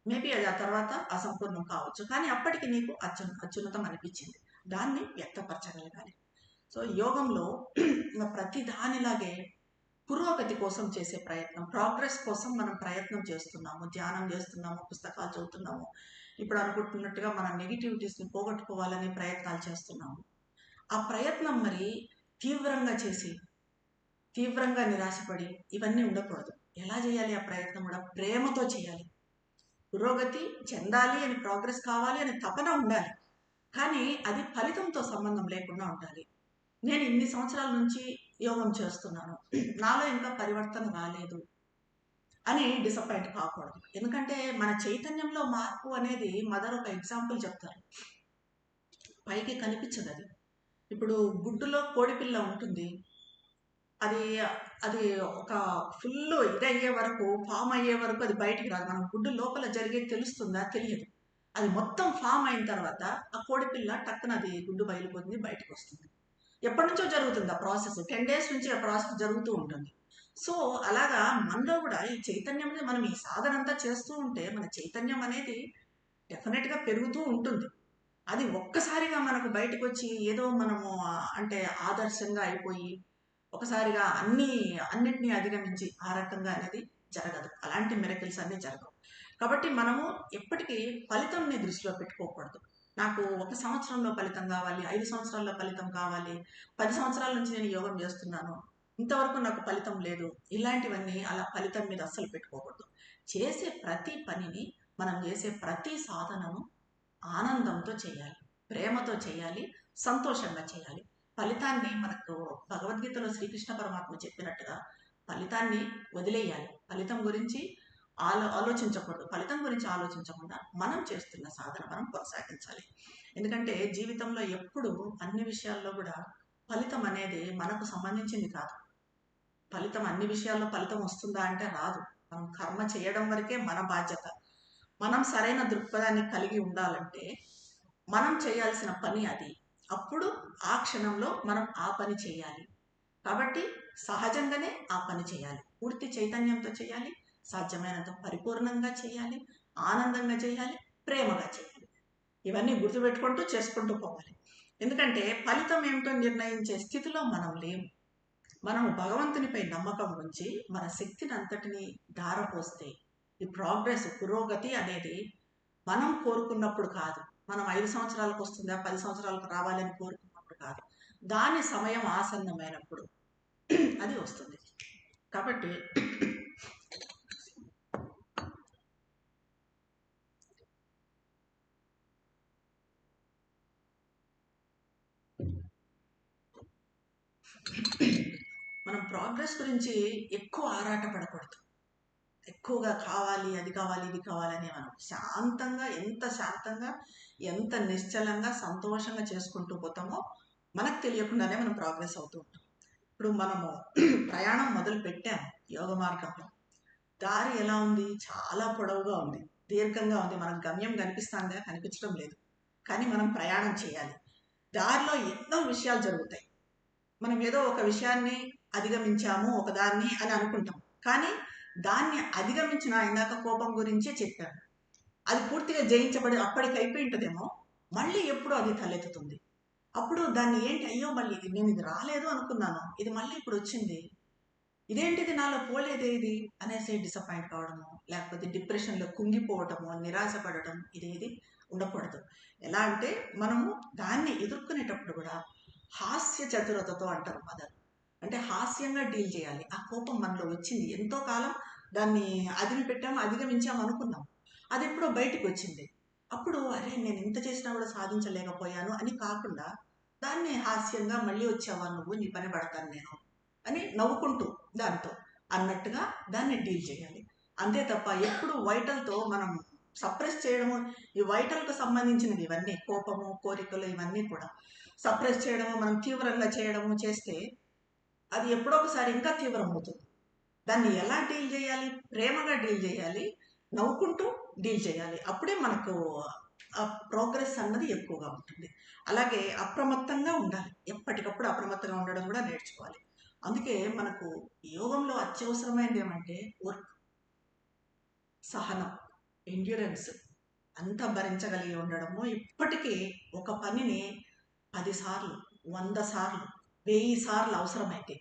మేబీ అది ఆ తర్వాత అసంపూర్ణం కావచ్చు, కానీ అప్పటికి నీకు అత్యున్నతం అనిపించింది, దాన్ని వ్యక్తపరచగలగాలి. సో యోగంలో ప్రతి దానిలాగే పురోగతి కోసం చేసే ప్రయత్నం, ప్రోగ్రెస్ కోసం మనం ప్రయత్నం చేస్తున్నాము, ధ్యానం చేస్తున్నాము, పుస్తకాలు చదువుతున్నాము, ఇప్పుడు అనుకుంటున్నట్టుగా మన నెగిటివిటీస్ని పోగొట్టుకోవాలని ప్రయత్నాలు చేస్తున్నాము. ఆ ప్రయత్నం మరి తీవ్రంగా చేసి తీవ్రంగా నిరాశపడి ఇవన్నీ ఉండకూడదు. ఎలా చేయాలి? ఆ ప్రయత్నం కూడా ప్రేమతో చేయాలి. పురోగతి చెందాలి అని, ప్రోగ్రెస్ కావాలి అని తపన ఉండాలి, కానీ అది ఫలితంతో సంబంధం లేకుండా ఉండాలి. నేను ఇన్ని సంవత్సరాల నుంచి యోగం చేస్తున్నాను, నాలో ఇంకా పరివర్తన రాలేదు అని డిసప్పాయింట్ కాకూడదు. ఎందుకంటే మన చైతన్యంలో మార్పు అనేది మదర్ ఒక ఎగ్జాంపుల్ చెప్తారు. పైకి కనిపించదు అది. ఇప్పుడు గుడ్డులో కోడిపిల్ల ఉంటుంది, అది అది ఒక ఫుల్ ఇదయ్యే వరకు, ఫామ్ అయ్యే వరకు అది బయటికి రాదు. మనం గుడ్డు లోపల జరిగేది తెలుస్తుందా? తెలియదు. అది మొత్తం ఫామ్ అయిన తర్వాత ఆ కోడిపిల్ల టక్కున అది గుడ్డు బయలుపోతుంది, బయటకు వస్తుంది. ఎప్పటి నుంచో జరుగుతుంది ఆ ప్రాసెస్, 10 days నుంచి ఆ ప్రాసెస్ జరుగుతూ ఉంటుంది. సో అలాగా మనలో కూడా ఈ చైతన్యం, మనం ఈ సాధన అంతా చేస్తూ ఉంటే మన చైతన్యం అనేది డెఫినెట్గా పెరుగుతూ ఉంటుంది. అది ఒక్కసారిగా మనకు బయటకు వచ్చి ఏదో మనము అంటే ఆదర్శంగా అయిపోయి ఒకసారిగా అన్నిటినీ అధిగమించి ఆ రకంగా అనేది జరగదు. అలాంటి మిరకిల్స్ అన్నీ జరగవు. కాబట్టి మనము ఎప్పటికీ ఫలితంని దృష్టిలో పెట్టుకోకూడదు. నాకు 1 సంవత్సరంలో ఫలితం కావాలి, 5 సంవత్సరాల్లో ఫలితం కావాలి, 10 సంవత్సరాల నుంచి నేను యోగం చేస్తున్నాను, ఇంతవరకు నాకు ఫలితం లేదు, ఇలాంటివన్నీ అలా ఫలితం మీద అస్సలు పెట్టుకోకూడదు. చేసే ప్రతి పనిని, మనం చేసే ప్రతి సాధనను ఆనందంతో చేయాలి, ప్రేమతో చేయాలి, సంతోషంగా చేయాలి. ఫలితాన్ని మనకు భగవద్గీతలో శ్రీకృష్ణ పరమాత్మ చెప్పినట్టుగా ఫలితాన్ని వదిలేయాలి. ఫలితం గురించి ఆలోచించకూడదు. ఫలితం గురించి ఆలోచించకుండా మనం చేస్తున్న సాధన మనం కొనసాగించాలి. ఎందుకంటే జీవితంలో ఎప్పుడు అన్ని విషయాల్లో కూడా ఫలితం అనేది మనకు సంబంధించింది కాదు. ఫలితం అన్ని విషయాల్లో ఫలితం వస్తుందా అంటే రాదు. మనం కర్మ చేయడం వరకే మన బాధ్యత. మనం సరైన దృక్పథాన్ని కలిగి ఉండాలంటే మనం చేయాల్సిన పని అది. అప్పుడు ఆ క్షణంలో మనం ఆ పని చేయాలి. కాబట్టి సహజంగానే ఆ పని చేయాలి, పూర్తి చైతన్యంతో చేయాలి, సాధ్యమైనంత పరిపూర్ణంగా చేయాలి, ఆనందంగా చేయాలి, ప్రేమగా చేయాలి. ఇవన్నీ గుర్తుపెట్టుకుంటూ చేసుకుంటూ పోవాలి. ఎందుకంటే ఫలితం ఏమిటో నిర్ణయించే స్థితిలో మనం లేము. మనం భగవంతునిపై నమ్మకం ఉంచి మన శక్తిని అంతటిని ధారపోస్తే ఈ ప్రోగ్రెస్, పురోగతి అనేది మనం కోరుకున్నప్పుడు కాదు, మనం 5 సంవత్సరాలకు వస్తుందా, 10 సంవత్సరాలకు రావాలని కోరుకున్నప్పుడు కాదు, దాని సమయం ఆసన్నమైనప్పుడు అది వస్తుంది. కాబట్టి మనం ప్రోగ్రెస్ గురించి ఎక్కువ ఆరాటపడకూడదు. ఎక్కువగా కావాలి, అది కావాలి, ఇది కావాలని మనం శాంతంగా, ఎంత నిశ్చలంగా, సంతోషంగా చేసుకుంటూ పోతామో మనకు తెలియకుండానే మనం ప్రోగ్రెస్ అవుతూ ఉంటాం. ఇప్పుడు మనము ప్రయాణం మొదలు పెట్టాము యోగ మార్గంలో. దారి ఎలా ఉంది? చాలా పొడవుగా ఉంది, దీర్ఘంగా ఉంది. మనకు గమ్యం కనిపిస్తుందా? కనిపించడం లేదు. కానీ మనం ప్రయాణం చేయాలి. దారిలో ఎన్నో విషయాలు జరుగుతాయి. మనం ఏదో ఒక విషయాన్ని అధిగమించాము ఒకదాన్ని అని అనుకుంటాం. కానీ దాన్ని అధిగమించిన, ఇందాక కోపం గురించే చెప్పాను, అది పూర్తిగా జయించబడి అప్పటికి అయిపోయి ఉంటుందేమో, మళ్ళీ ఎప్పుడో అది తలెత్తుతుంది. అప్పుడు దాన్ని ఏంటి, అయ్యో మళ్ళీ నేను ఇది రాలేదు అనుకున్నాను, ఇది మళ్ళీ ఇప్పుడు వచ్చింది, ఇదేంటిది నాలో పోలేదే ఇది అనేసి డిసప్పాయింట్ కావడము, లేకపోతే డిప్రెషన్లో కుంగిపోవటము, నిరాశపడటం, ఇదేది ఉండకూడదు. ఎలా అంటే మనము దాన్ని ఎదుర్కొనేటప్పుడు కూడా హాస్య చతురతతో అంటారు మదర్, అంటే హాస్యంగా డీల్ చేయాలి. ఆ కోపం మనలో వచ్చింది, ఎంతో కాలం దాన్ని అదిమి పెట్టాము, అధిగమించాము అనుకున్నాం, అది ఎప్పుడో బయటకు వచ్చింది. అప్పుడు అరే నేను ఇంత చేసినా కూడా సాధించలేకపోయాను అని కాకుండా దాన్ని హాస్యంగా, మళ్ళీ వచ్చావా నువ్వు, నీ పని పడతాను నేను అని నవ్వుకుంటూ దాంతో అన్నట్టుగా దాన్ని డీల్ చేయాలి. అంతే తప్ప ఎప్పుడు వైటల్తో మనం సప్రెస్ చేయడము, ఈ వైటల్కు సంబంధించినవి ఇవన్నీ, కోపము, కోరికలు, ఇవన్నీ కూడా సప్రెస్ చేయడము, మనం తీవ్రంగా చేయడము చేస్తే అది ఎప్పుడో ఒకసారి ఇంకా తీవ్రం అవుతుంది. దాన్ని ఎలా డీల్ చేయాలి? ప్రేమగా డీల్ చేయాలి, నవ్వుకుంటూ డీల్ చేయాలి. అప్పుడే మనకు ఆ ప్రోగ్రెస్ అన్నది ఎక్కువగా ఉంటుంది. అలాగే అప్రమత్తంగా ఉండాలి, ఎప్పటికప్పుడు అప్రమత్తంగా ఉండడం కూడా నేర్చుకోవాలి. అందుకే మనకు యోగంలో అత్యవసరమైనది ఏమంటే వర్క్, సహనం, ఎండ్యూరెన్స్, అంతా భరించగలిగి ఉండడము. ఇప్పటికీ ఒక పనిని 10 సార్లు, 100 సార్లు, 1000 సార్లు అవసరమైతే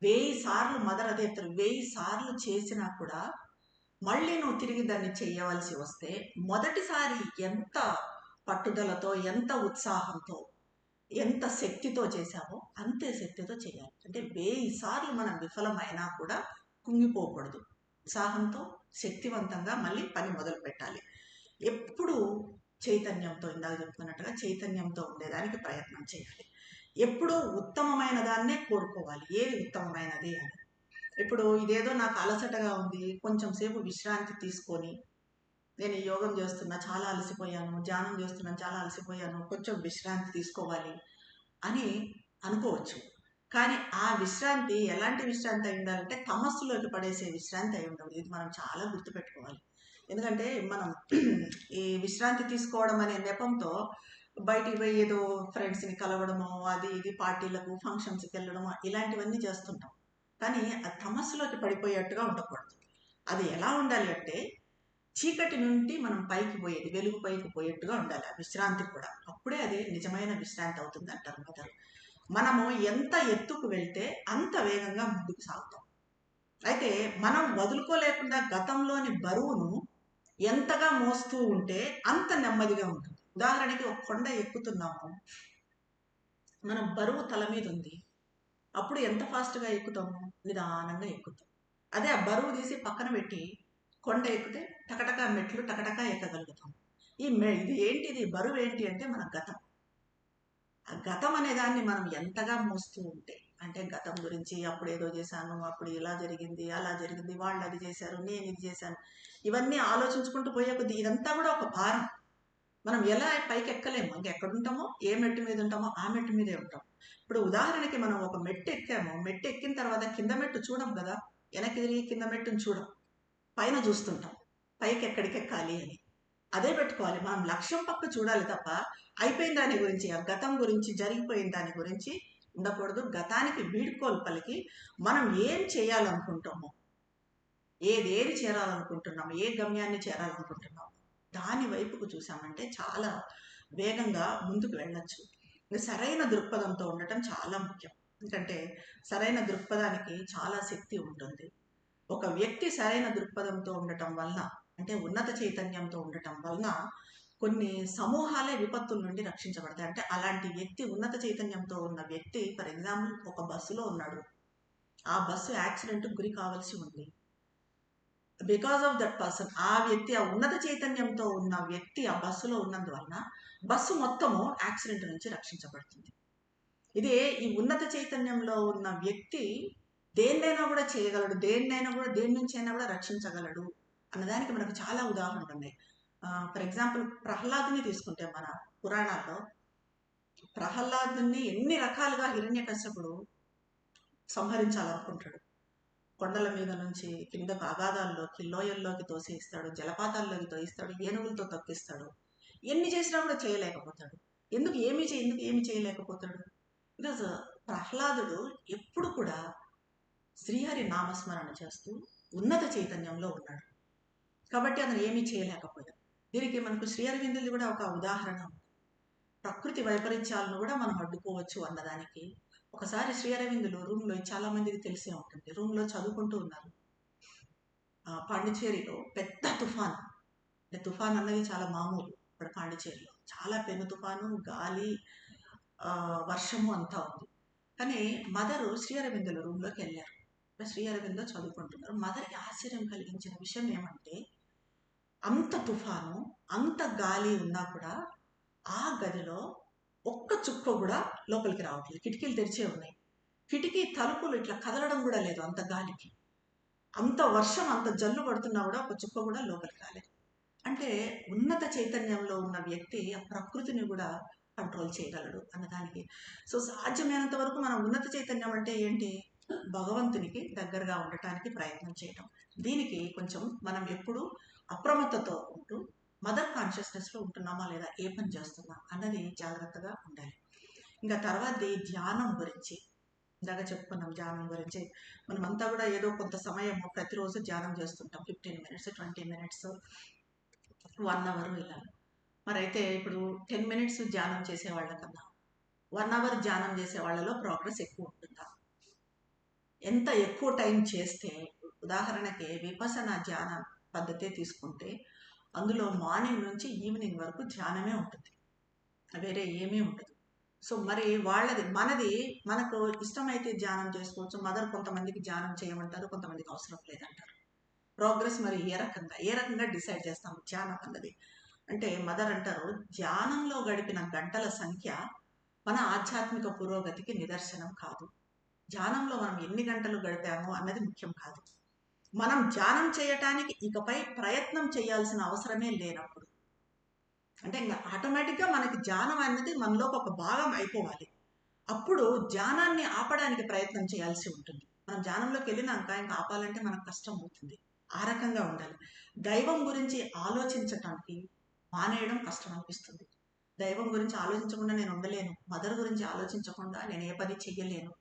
1000 సార్లు, మదర్ అదే చెప్తారు, 1000 సార్లు చేసినా కూడా మళ్ళీ నువ్వు తిరిగి దాన్ని చేయవలసి వస్తే మొదటిసారి ఎంత పట్టుదలతో, ఎంత ఉత్సాహంతో, ఎంత శక్తితో చేశావో అంతే శక్తితో చేయాలి. అంటే 1000 సార్లు మనం విఫలమైనా కూడా కుంగిపోకూడదు. ఉత్సాహంతో, శక్తివంతంగా మళ్ళీ పని మొదలు పెట్టాలి. ఎప్పుడు చైతన్యంతో, ఇందాక చెప్తున్నట్టుగా చైతన్యంతో ఉండేదానికి ప్రయత్నం చేయాలి. ఎప్పుడూ ఉత్తమమైన దాన్నే కోరుకోవాలి, ఏది ఉత్తమమైనది అని. ఇప్పుడు ఇదేదో నాకు అలసటగా ఉంది, కొంచెం సేపు విశ్రాంతి తీసుకొని, నేను ఈ యోగం చేస్తున్నా చాలా అలసిపోయాను, ధ్యానం చేస్తున్నాను చాలా అలసిపోయాను, కొంచెం విశ్రాంతి తీసుకోవాలి అని అనుకోవచ్చు. కానీ ఆ విశ్రాంతి ఎలాంటి విశ్రాంతి అయి ఉండాలంటే తమస్సులోకి పడేసే విశ్రాంతి అయి ఉండదు. ఇది మనం చాలా గుర్తుపెట్టుకోవాలి. ఎందుకంటే మనం ఈ విశ్రాంతి తీసుకోవడం అనే నెపంతో బయటికి పోయి ఏదో ఫ్రెండ్స్ని కలవడము, అది ఇది పార్టీలకు, ఫంక్షన్స్కి వెళ్ళడము, ఇలాంటివన్నీ చేస్తుంటాం. కానీ అది తమస్సులోకి పడిపోయేట్టుగా ఉండకూడదు. అది ఎలా ఉండాలి అంటే చీకటి నుండి మనం పైకి పోయేది, వెలుగు పైకి పోయేట్టుగా ఉండాలి ఆ విశ్రాంతి కూడా. అప్పుడే అది నిజమైన విశ్రాంతి అవుతుంది అంటారు మొదలు. మనము ఎంత ఎత్తుకు వెళ్తే అంత వేగంగా ముందుకు సాగుతాం. అయితే మనం వదులుకోలేకుండా గతంలోని బరువును ఎంతగా మోస్తూ ఉంటే అంత నెమ్మదిగా ఉంటుంది. ఉదాహరణకి ఒక కొండ ఎక్కుతున్నాము, మనం బరువు తల మీద ఉంది, అప్పుడు ఎంత ఫాస్ట్గా ఎక్కుతాము? నిదానంగా ఎక్కుతాం. అదే ఆ బరువు తీసి పక్కన పెట్టి కొండ ఎక్కితే టకటకా మెట్లు టకటకా ఎక్కగలుగుతాం. ఇది ఏంటిది, బరువు ఏంటి అంటే మన గతం. ఆ గతం అనే దాన్ని మనం ఎంతగా మోస్తూ ఉంటే, అంటే గతం గురించి అప్పుడు ఏదో చేశాను, అప్పుడు ఇలా జరిగింది, అలా జరిగింది, వాళ్ళు అది చేశారు, నేను ఇది చేశాను, ఇవన్నీ ఆలోచించుకుంటూ పోయే కొద్దీ ఇదంతా కూడా ఒక భారం. మనం ఎలా పైకి ఎక్కలేము. ఇంకెక్కడుంటామో, ఏ మెట్టు మీద ఉంటామో ఆ మెట్టు మీదే ఉంటాం. ఇప్పుడు ఉదాహరణకి మనం ఒక మెట్టు ఎక్కాము, మెట్టు ఎక్కిన తర్వాత కింద మెట్టు చూడం కదా, వెనక్కి తిరిగి కింద మెట్టును చూడం, పైన చూస్తుంటాం పైకి ఎక్కడికి ఎక్కాలి అని. అదే పెట్టుకోవాలి, మనం లక్ష్యం పక్క చూడాలి తప్ప అయిపోయిన దాని గురించి, ఆ గతం గురించి, జరిగిపోయిన దాని గురించి ఉండకూడదు. గతానికి వీడ్కోలు పలికి మనం ఏం చేయాలనుకుంటామో, ఏది చేరాలనుకుంటున్నాము, ఏ గమ్యాన్ని చేరాలనుకుంటున్నాము దాని వైపుకు చూసామంటే చాలా వేగంగా ముందుకు వెళ్ళొచ్చు. సరైన దృక్పథంతో ఉండటం చాలా ముఖ్యం. ఎందుకంటే సరైన దృక్పథానికి చాలా శక్తి ఉంటుంది. ఒక వ్యక్తి సరైన దృక్పథంతో ఉండటం వలన, అంటే ఉన్నత చైతన్యంతో ఉండటం వలన కొన్ని సమూహాలే విపత్తుల నుండి రక్షించబడతాయి. అంటే అలాంటి వ్యక్తి, ఉన్నత చైతన్యంతో ఉన్న వ్యక్తి, ఫర్ ఎగ్జాంపుల్ ఒక బస్సులో ఉన్నాడు, ఆ బస్సు యాక్సిడెంట్ గురి కావాల్సి ఉంది. బికాస్ ఆఫ్ దట్ పర్సన్, ఆ వ్యక్తి, ఆ ఉన్నత చైతన్యంతో ఉన్న వ్యక్తి ఆ బస్సులో ఉన్నందువలన బస్సు మొత్తము యాక్సిడెంట్ నుంచి రక్షించబడుతుంది. ఇదే ఈ ఉన్నత చైతన్యంలో ఉన్న వ్యక్తి దేన్నైనా కూడా చేయగలడు, దేన్నైనా కూడా, దేని నుంచి అయినా కూడా రక్షించగలడు అన్నదానికి మనకు చాలా ఉదాహరణలు ఉన్నాయి. ఫర్ ఎగ్జాంపుల్ ప్రహ్లాదుని తీసుకుంటే మన పురాణాల్లో, ప్రహ్లాదుని ఎన్ని రకాలుగా హిరణ్యకశ్యపుడు సంహరించాలనుకుంటాడు. కొండల మీద నుంచి కిందకు అగాధాల్లోకి, లోయల్లోకి తోసేస్తాడు, జలపాతాల్లోకి తోయిస్తాడు, ఏనుగులతో తొక్కిస్తాడు. ఎన్ని చేసినా కూడా చేయలేకపోతాడు. ఎందుకు ఏమి చేయలేకపోతాడు? బికాజ్ ప్రహ్లాదుడు ఎప్పుడు కూడా శ్రీహరి నామస్మరణ చేస్తూ ఉన్నత చైతన్యంలో ఉన్నాడు. కాబట్టి అతను ఏమీ చేయలేకపోయాడు. దీనికి మనకు శ్రీ అరవిందుది కూడా ఒక ఉదాహరణ ఉంది. ప్రకృతి వైపరీత్యాలను కూడా మనం అడ్డుకోవచ్చు అన్నదానికి. ఒకసారి శ్రీ అరవిందులు రూమ్లో, చాలా మందికి తెలిసే ఉంటుంది, రూమ్లో చదువుకుంటూ ఉన్నారు. పాండిచేరిలో పెద్ద తుఫాన్, అంటే తుఫాన్ అన్నది చాలా మామూలు ఇక్కడ పాండిచేరిలో. చాలా పెను తుఫాను, గాలి, వర్షము అంతా ఉంది. కానీ మదరు శ్రీ అరవిందుల రూమ్లోకి వెళ్ళారు. శ్రీ అరవిందో చదువుకుంటున్నారు. మదర్కి ఆశ్చర్యం కలిగించిన విషయం ఏమంటే, అంత తుఫాను, అంత గాలి ఉన్నా కూడా ఆ గదిలో ఒక్క చుక్క కూడా లోపలికి రావట్లేదు. కిటికీలు తెరిచే ఉన్నాయి. కిటికీ తలుపులు ఇట్లా కదలడం కూడా లేదు అంత గాలికి. అంత వర్షం, అంత జల్లు పడుతున్నా కూడా ఒక చుక్క కూడా లోపలికి రాలేదు. అంటే ఉన్నత చైతన్యంలో ఉన్న వ్యక్తి ఆ ప్రకృతిని కూడా కంట్రోల్ చేయగలడు అన్నదానికి. సో సాధ్యమైనంత వరకు మనం ఉన్నత చైతన్యం అంటే ఏంటి? భగవంతునికి దగ్గరగా ఉండటానికి ప్రయత్నం చేయటం. దీనికి కొంచెం మనం ఎప్పుడు అప్రమత్తతో ఉంటూ మదర్ కాన్షియస్నెస్లో ఉంటున్నామా లేదా, ఏ పని చేస్తున్నా అన్నది జాగ్రత్తగా ఉండాలి. ఇంకా తర్వాతది ధ్యానం గురించి. ఇందాక చెప్పుకున్నాం ధ్యానం గురించి. మనమంతా కూడా ఏదో కొంత సమయం ప్రతిరోజు ధ్యానం చేస్తుంటాం. 15 minutes, 20 minutes, 1 hour ఇలా. మరైతే ఇప్పుడు 10 minutes ధ్యానం చేసే వాళ్ళకన్నా 1 hour ధ్యానం చేసే వాళ్ళలో ప్రోగ్రెస్ ఎక్కువ ఉంటుందా? ఎంత ఎక్కువ టైం చేస్తే, ఉదాహరణకి విపసన ధ్యాన పద్ధతే తీసుకుంటే అందులో మార్నింగ్ నుంచి ఈవినింగ్ వరకు ధ్యానమే ఉంటుంది, వేరే ఏమీ ఉండదు. సో మరి వాళ్ళది, మనకు ఇష్టమైతే ధ్యానం చేసుకోవచ్చు. మదర్ కొంతమందికి ధ్యానం చేయమంటారు, కొంతమందికి అవసరం లేదంటారు. ప్రోగ్రెస్ మరి ఏ రకంగా డిసైడ్ చేస్తాము ధ్యానం అన్నది అంటే, మదర్ అంటారు, ధ్యానంలో గడిపిన గంటల సంఖ్య మన ఆధ్యాత్మిక పురోగతికి నిదర్శనం కాదు. ధ్యానంలో మనం ఎన్ని గంటలు గడిపామో అన్నది ముఖ్యం కాదు. మనం ధ్యానం చేయటానికి ఇకపై ప్రయత్నం చేయాల్సిన అవసరమే లేనప్పుడు, అంటే ఇంకా ఆటోమేటిక్గా మనకి ధ్యానం అనేది మనలోకి ఒక భాగం అయిపోవాలి. అప్పుడు ధ్యానాన్ని ఆపడానికి ప్రయత్నం చేయాల్సి ఉంటుంది. మనం ధ్యానంలోకి వెళ్ళినాక ఇంకా ఆపాలంటే మనకు కష్టం అవుతుంది. ఆ రకంగా ఉండాలి. దైవం గురించి ఆలోచించటానికి మానేయడం కష్టం అనిపిస్తుంది. దైవం గురించి ఆలోచించకుండా నేను ఉండలేను, మదర్ గురించి ఆలోచించకుండా నేను ఏ పని చెయ్యలేను.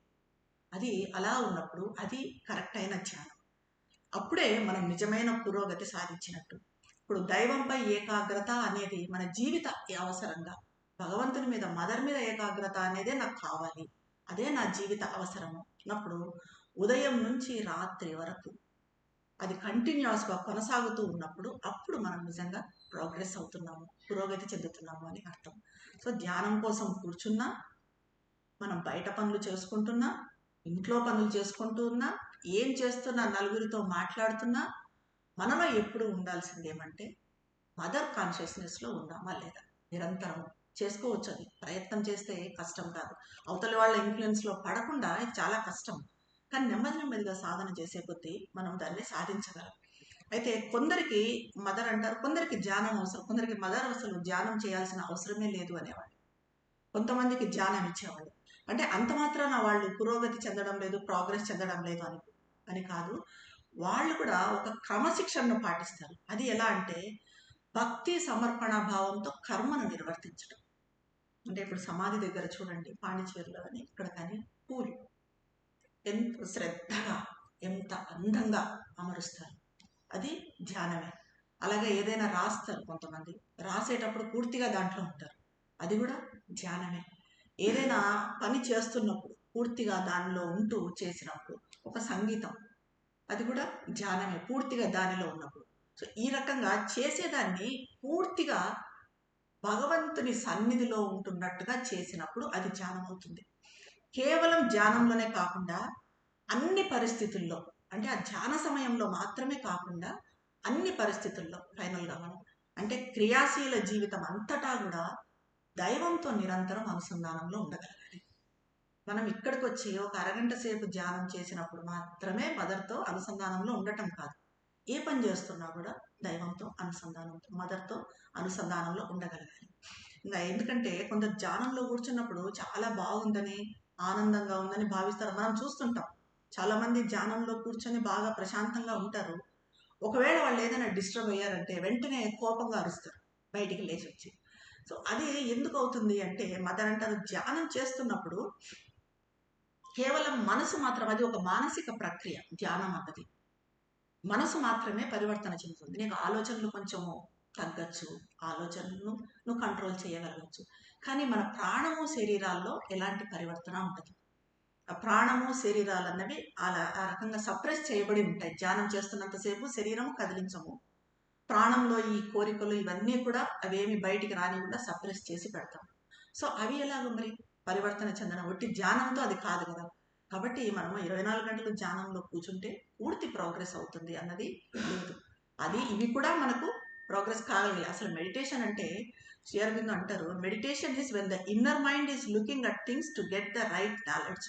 అది అలా ఉన్నప్పుడు అది కరెక్ట్ అయిన ధ్యానం. అప్పుడే మనం నిజమైన పురోగతి సాధించినట్టు. ఇప్పుడు దైవంపై ఏకాగ్రత అనేది మన జీవిత అవసరంగా, భగవంతుని మీద, మదర్ మీద ఏకాగ్రత అనేదే నాకు కావాలి, అదే నా జీవిత అవసరము అన్నప్పుడు ఉదయం నుంచి రాత్రి వరకు అది కంటిన్యూస్గా కొనసాగుతూ ఉన్నప్పుడు అప్పుడు మనం నిజంగా ప్రోగ్రెస్ అవుతున్నాము, పురోగతి చెందుతున్నాము అని అర్థం. సో ధ్యానం కోసం కూర్చున్నా, మనం బయట పనులు చేసుకుంటున్నా, ఇంట్లో పనులు చేసుకుంటూ ఉన్నా, ఏం చేస్తున్నా, నలుగురితో మాట్లాడుతున్నా, మనలో ఎప్పుడు ఉండాల్సింది ఏమంటే మదర్ కాన్షియస్నెస్లో ఉన్నామా లేదా. నిరంతరం చేసుకోవచ్చు, అది ప్రయత్నం చేస్తే కష్టం కాదు. అవతల వాళ్ళ ఇన్ఫ్లుయెన్స్లో పడకుండా ఇది చాలా కష్టం, కానీ నెమ్మదిగా సాధన చేసే కొద్దీ మనం దాన్ని సాధించగలం. అయితే కొందరికి మదర్ అంటారు, కొందరికి ధ్యానం అవసరం, కొందరికి మదర్ అసలు ధ్యానం చేయాల్సిన అవసరమే లేదు అనేవాళ్ళు. కొంతమందికి ధ్యానం ఇచ్చేవాళ్ళు. అంటే అంత మాత్రాన వాళ్ళు పురోగతి చెందడం లేదు, ప్రోగ్రెస్ చెందడం లేదు అని కాదు. వాళ్ళు కూడా ఒక క్రమశిక్షణను పాటిస్తారు. అది ఎలా అంటే భక్తి సమర్పణ భావంతో కర్మను నిర్వర్తించడం. అంటే ఇప్పుడు సమాధి దగ్గర చూడండి, పాండిచేరిలో కానీ ఇక్కడ కానీ పూలు ఎంత శ్రద్ధగా, ఎంత అందంగా అమరుస్తారు, అది ధ్యానమే. అలాగే ఏదైనా రాస్తారు, కొంతమంది రాసేటప్పుడు పూర్తిగా దాంట్లో ఉంటారు, అది కూడా ధ్యానమే. ఏదైనా పని చేస్తున్నప్పుడు పూర్తిగా దానిలో ఉంటూ చేసినప్పుడు, ఒక సంగీతం, అది కూడా ధ్యానమే, పూర్తిగా దానిలో ఉన్నప్పుడు. సో ఈ రకంగా చేసేదాన్ని పూర్తిగా భగవంతుని సన్నిధిలో ఉంటున్నట్టుగా చేసినప్పుడు అది ధ్యానం అవుతుంది. కేవలం ధ్యానంలోనే కాకుండా అన్ని పరిస్థితుల్లో, అంటే ఆ ధ్యాన సమయంలో మాత్రమే కాకుండా అన్ని పరిస్థితుల్లో ఫైనల్గా మనం అంటే క్రియాశీల జీవితం అంతటా కూడా దైవంతో నిరంతరం అనుసంధానంలో ఉండగలగాలి. మనం ఇక్కడికి వచ్చి ఒక అరగంట సేపు ధ్యానం చేసినప్పుడు మాత్రమే మదర్తో అనుసంధానంలో ఉండటం కాదు, ఏ పని చేస్తున్నా కూడా దైవంతో అనుసంధానంతో మదర్తో అనుసంధానంలో ఉండగలగాలి. ఇంకా ఎందుకంటే కొందరు ధ్యానంలో కూర్చున్నప్పుడు చాలా బాగుందని ఆనందంగా ఉందని భావిస్తారు. మనం చూస్తుంటాం చాలామంది ధ్యానంలో కూర్చొని బాగా ప్రశాంతంగా ఉంటారు. ఒకవేళ వాళ్ళు ఏదైనా డిస్టర్బ్ అయ్యారంటే వెంటనే కోపంగా అరుస్తారు బయటికి లేచి వచ్చి. సో అది ఎందుకు అవుతుంది అంటే మదర్ అంటారు ధ్యానం చేస్తున్నప్పుడు కేవలం మనసు మాత్రం, అది ఒక మానసిక ప్రక్రియ. ధ్యానం అన్నది మనసు మాత్రమే పరివర్తన చెందుతుంది. నీకు ఆలోచనలు కొంచెము తగ్గచ్చు, ఆలోచనలను నువ్వు కంట్రోల్ చేయగలగచ్చు, కానీ మన ప్రాణము శరీరాల్లో ఎలాంటి పరివర్తన ఉండదు. ఆ ప్రాణము శరీరాలు అన్నవి అలా ఆ రకంగా సప్రెస్ చేయబడి ఉంటాయి. ధ్యానం చేస్తున్నంతసేపు శరీరము కదిలించము, ప్రాణంలో ఈ కోరికలు ఇవన్నీ కూడా అవేమి బయటికి రానివ్వకుండా సప్రెస్ చేసి పెడతాం. సో అవి ఎలాగో మరి పరివర్తన చెందడం, ఒట్టి ధ్యానంతో అది కాదు కదా. కాబట్టి మనం 24 గంటలు ధ్యానంలో కూర్చుంటే పూర్తి ప్రోగ్రెస్ అవుతుంది అన్నది లేదు. అది ఇవి కూడా మనకు ప్రోగ్రెస్ కాగలిగాయి. అసలు మెడిటేషన్ అంటే శ్రీ అరవిందో అంటారు, meditation is when the inner mind is looking at things to get the right knowledge.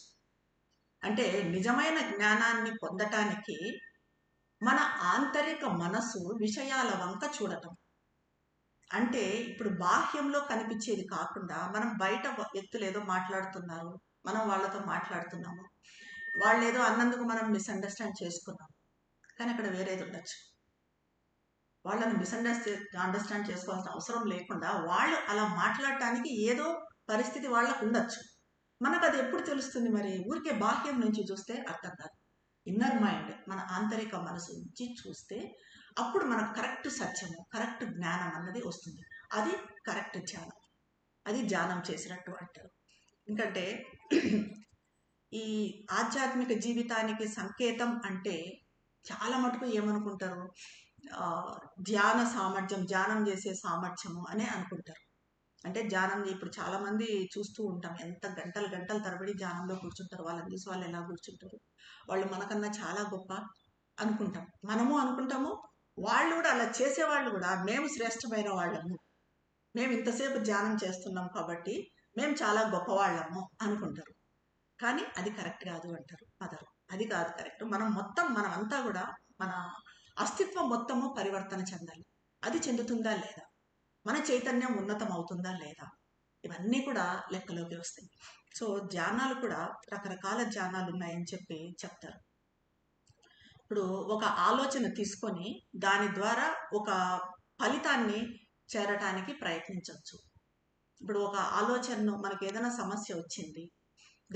అంటే నిజమైన జ్ఞానాన్ని పొందటానికి మన ఆంతరిక మనసు విషయాల వంక చూడటం. అంటే ఇప్పుడు బాహ్యంలో కనిపించేది కాకుండా మనం బయట వ్యక్తులు ఏదో మాట్లాడుతున్నారు, మనం వాళ్ళతో మాట్లాడుతున్నాము, వాళ్ళు ఏదో అన్నందుకు మనం మిస్అండర్స్టాండ్ చేసుకున్నాం, కానీ అక్కడ వేరేది ఉండొచ్చు. వాళ్ళని అండర్స్టాండ్ చేసుకోవాల్సిన అవసరం లేకుండా వాళ్ళు అలా మాట్లాడటానికి ఏదో పరిస్థితి వాళ్ళకు ఉండొచ్చు. మనకు అది ఎప్పుడు తెలుస్తుంది మరి? ఊరికే బాహ్యం నుంచి చూస్తే అర్థం కాదు. ఇన్నర్ మైండ్, మన ఆంతరిక మనసు నుంచి చూస్తే అప్పుడు మనకు కరెక్ట్ సత్యము, కరెక్ట్ జ్ఞానం అన్నది వస్తుంది. అది కరెక్ట్ ధ్యానం, అది ధ్యానం చేసినట్టు అంటారు. ఎందుకంటే ఈ ఆధ్యాత్మిక జీవితానికి సంకేతం అంటే చాలా మటుకు ఏమనుకుంటారు, ధ్యాన సామర్థ్యం, ధ్యానం చేసే సామర్థ్యము అనే అనుకుంటారు. అంటే ధ్యానం ఇప్పుడు చాలా మంది చూస్తూ ఉంటాం, ఎంత గంటలు గంటల తరబడి ధ్యానంలో కూర్చుంటారు. వాళ్ళని చూసి వాళ్ళు ఎలా కూర్చుంటారు, వాళ్ళు మనకన్నా చాలా గొప్ప అనుకుంటాం, మనము అనుకుంటాము. వాళ్ళు కూడా అలా చేసేవాళ్ళు కూడా మేము శ్రేష్టమైన వాళ్ళము, మేము ఇంతసేపు ధ్యానం చేస్తున్నాం కాబట్టి మేము చాలా గొప్పవాళ్ళము అనుకుంటారు. కానీ అది కరెక్ట్ కాదు అంటారు మదర్. అది కాదు కరెక్ట్. మనమంతా కూడా మన అస్తిత్వం మొత్తము పరివర్తన చెందాలి. అది చెందుతుందా లేదా, మన చైతన్యం ఉన్నతం అవుతుందా లేదా, ఇవన్నీ కూడా లెక్కలోకి వస్తాయి. సో ధ్యానాలు కూడా రకరకాల ధ్యానాలు ఉన్నాయని చెప్తారు. ఇప్పుడు ఒక ఆలోచన తీసుకొని దాని ద్వారా ఒక ఫలితాన్ని చేరటానికి ప్రయత్నించవచ్చు. ఇప్పుడు ఒక ఆలోచనను, మనకి ఏదైనా సమస్య వచ్చింది,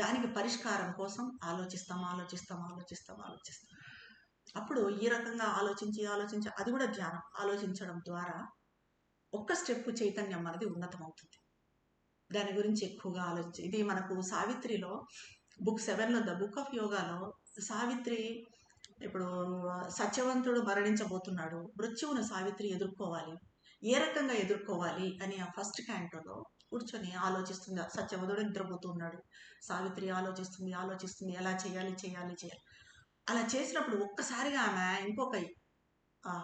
దానికి పరిష్కారం కోసం ఆలోచిస్తాం. అప్పుడు ఈ రకంగా ఆలోచించి అది కూడా ధ్యానం. ఆలోచించడం ద్వారా ఒక్క స్టెప్ చైతన్యం అనేది ఉన్నతం అవుతుంది. దాని గురించి ఎక్కువగా ఆలోచించి, ఇది మనకు సావిత్రిలో బుక్ 7లో ద బుక్ ఆఫ్ యోగాలో సావిత్రి, ఇప్పుడు సత్యవంతుడు మరణించబోతున్నాడు, మృత్యువును సావిత్రి ఎదుర్కోవాలి, ఏ రకంగా ఎదుర్కోవాలి అని ఆ ఫస్ట్ క్యాంటోలో కూర్చొని ఆలోచిస్తుంది. సత్యవంతుడు నిద్రపోతున్నాడు, సావిత్రి ఆలోచిస్తుంది ఎలా చేయాలి. అలా చేసినప్పుడు ఒక్కసారిగా ఆమె ఇంకొక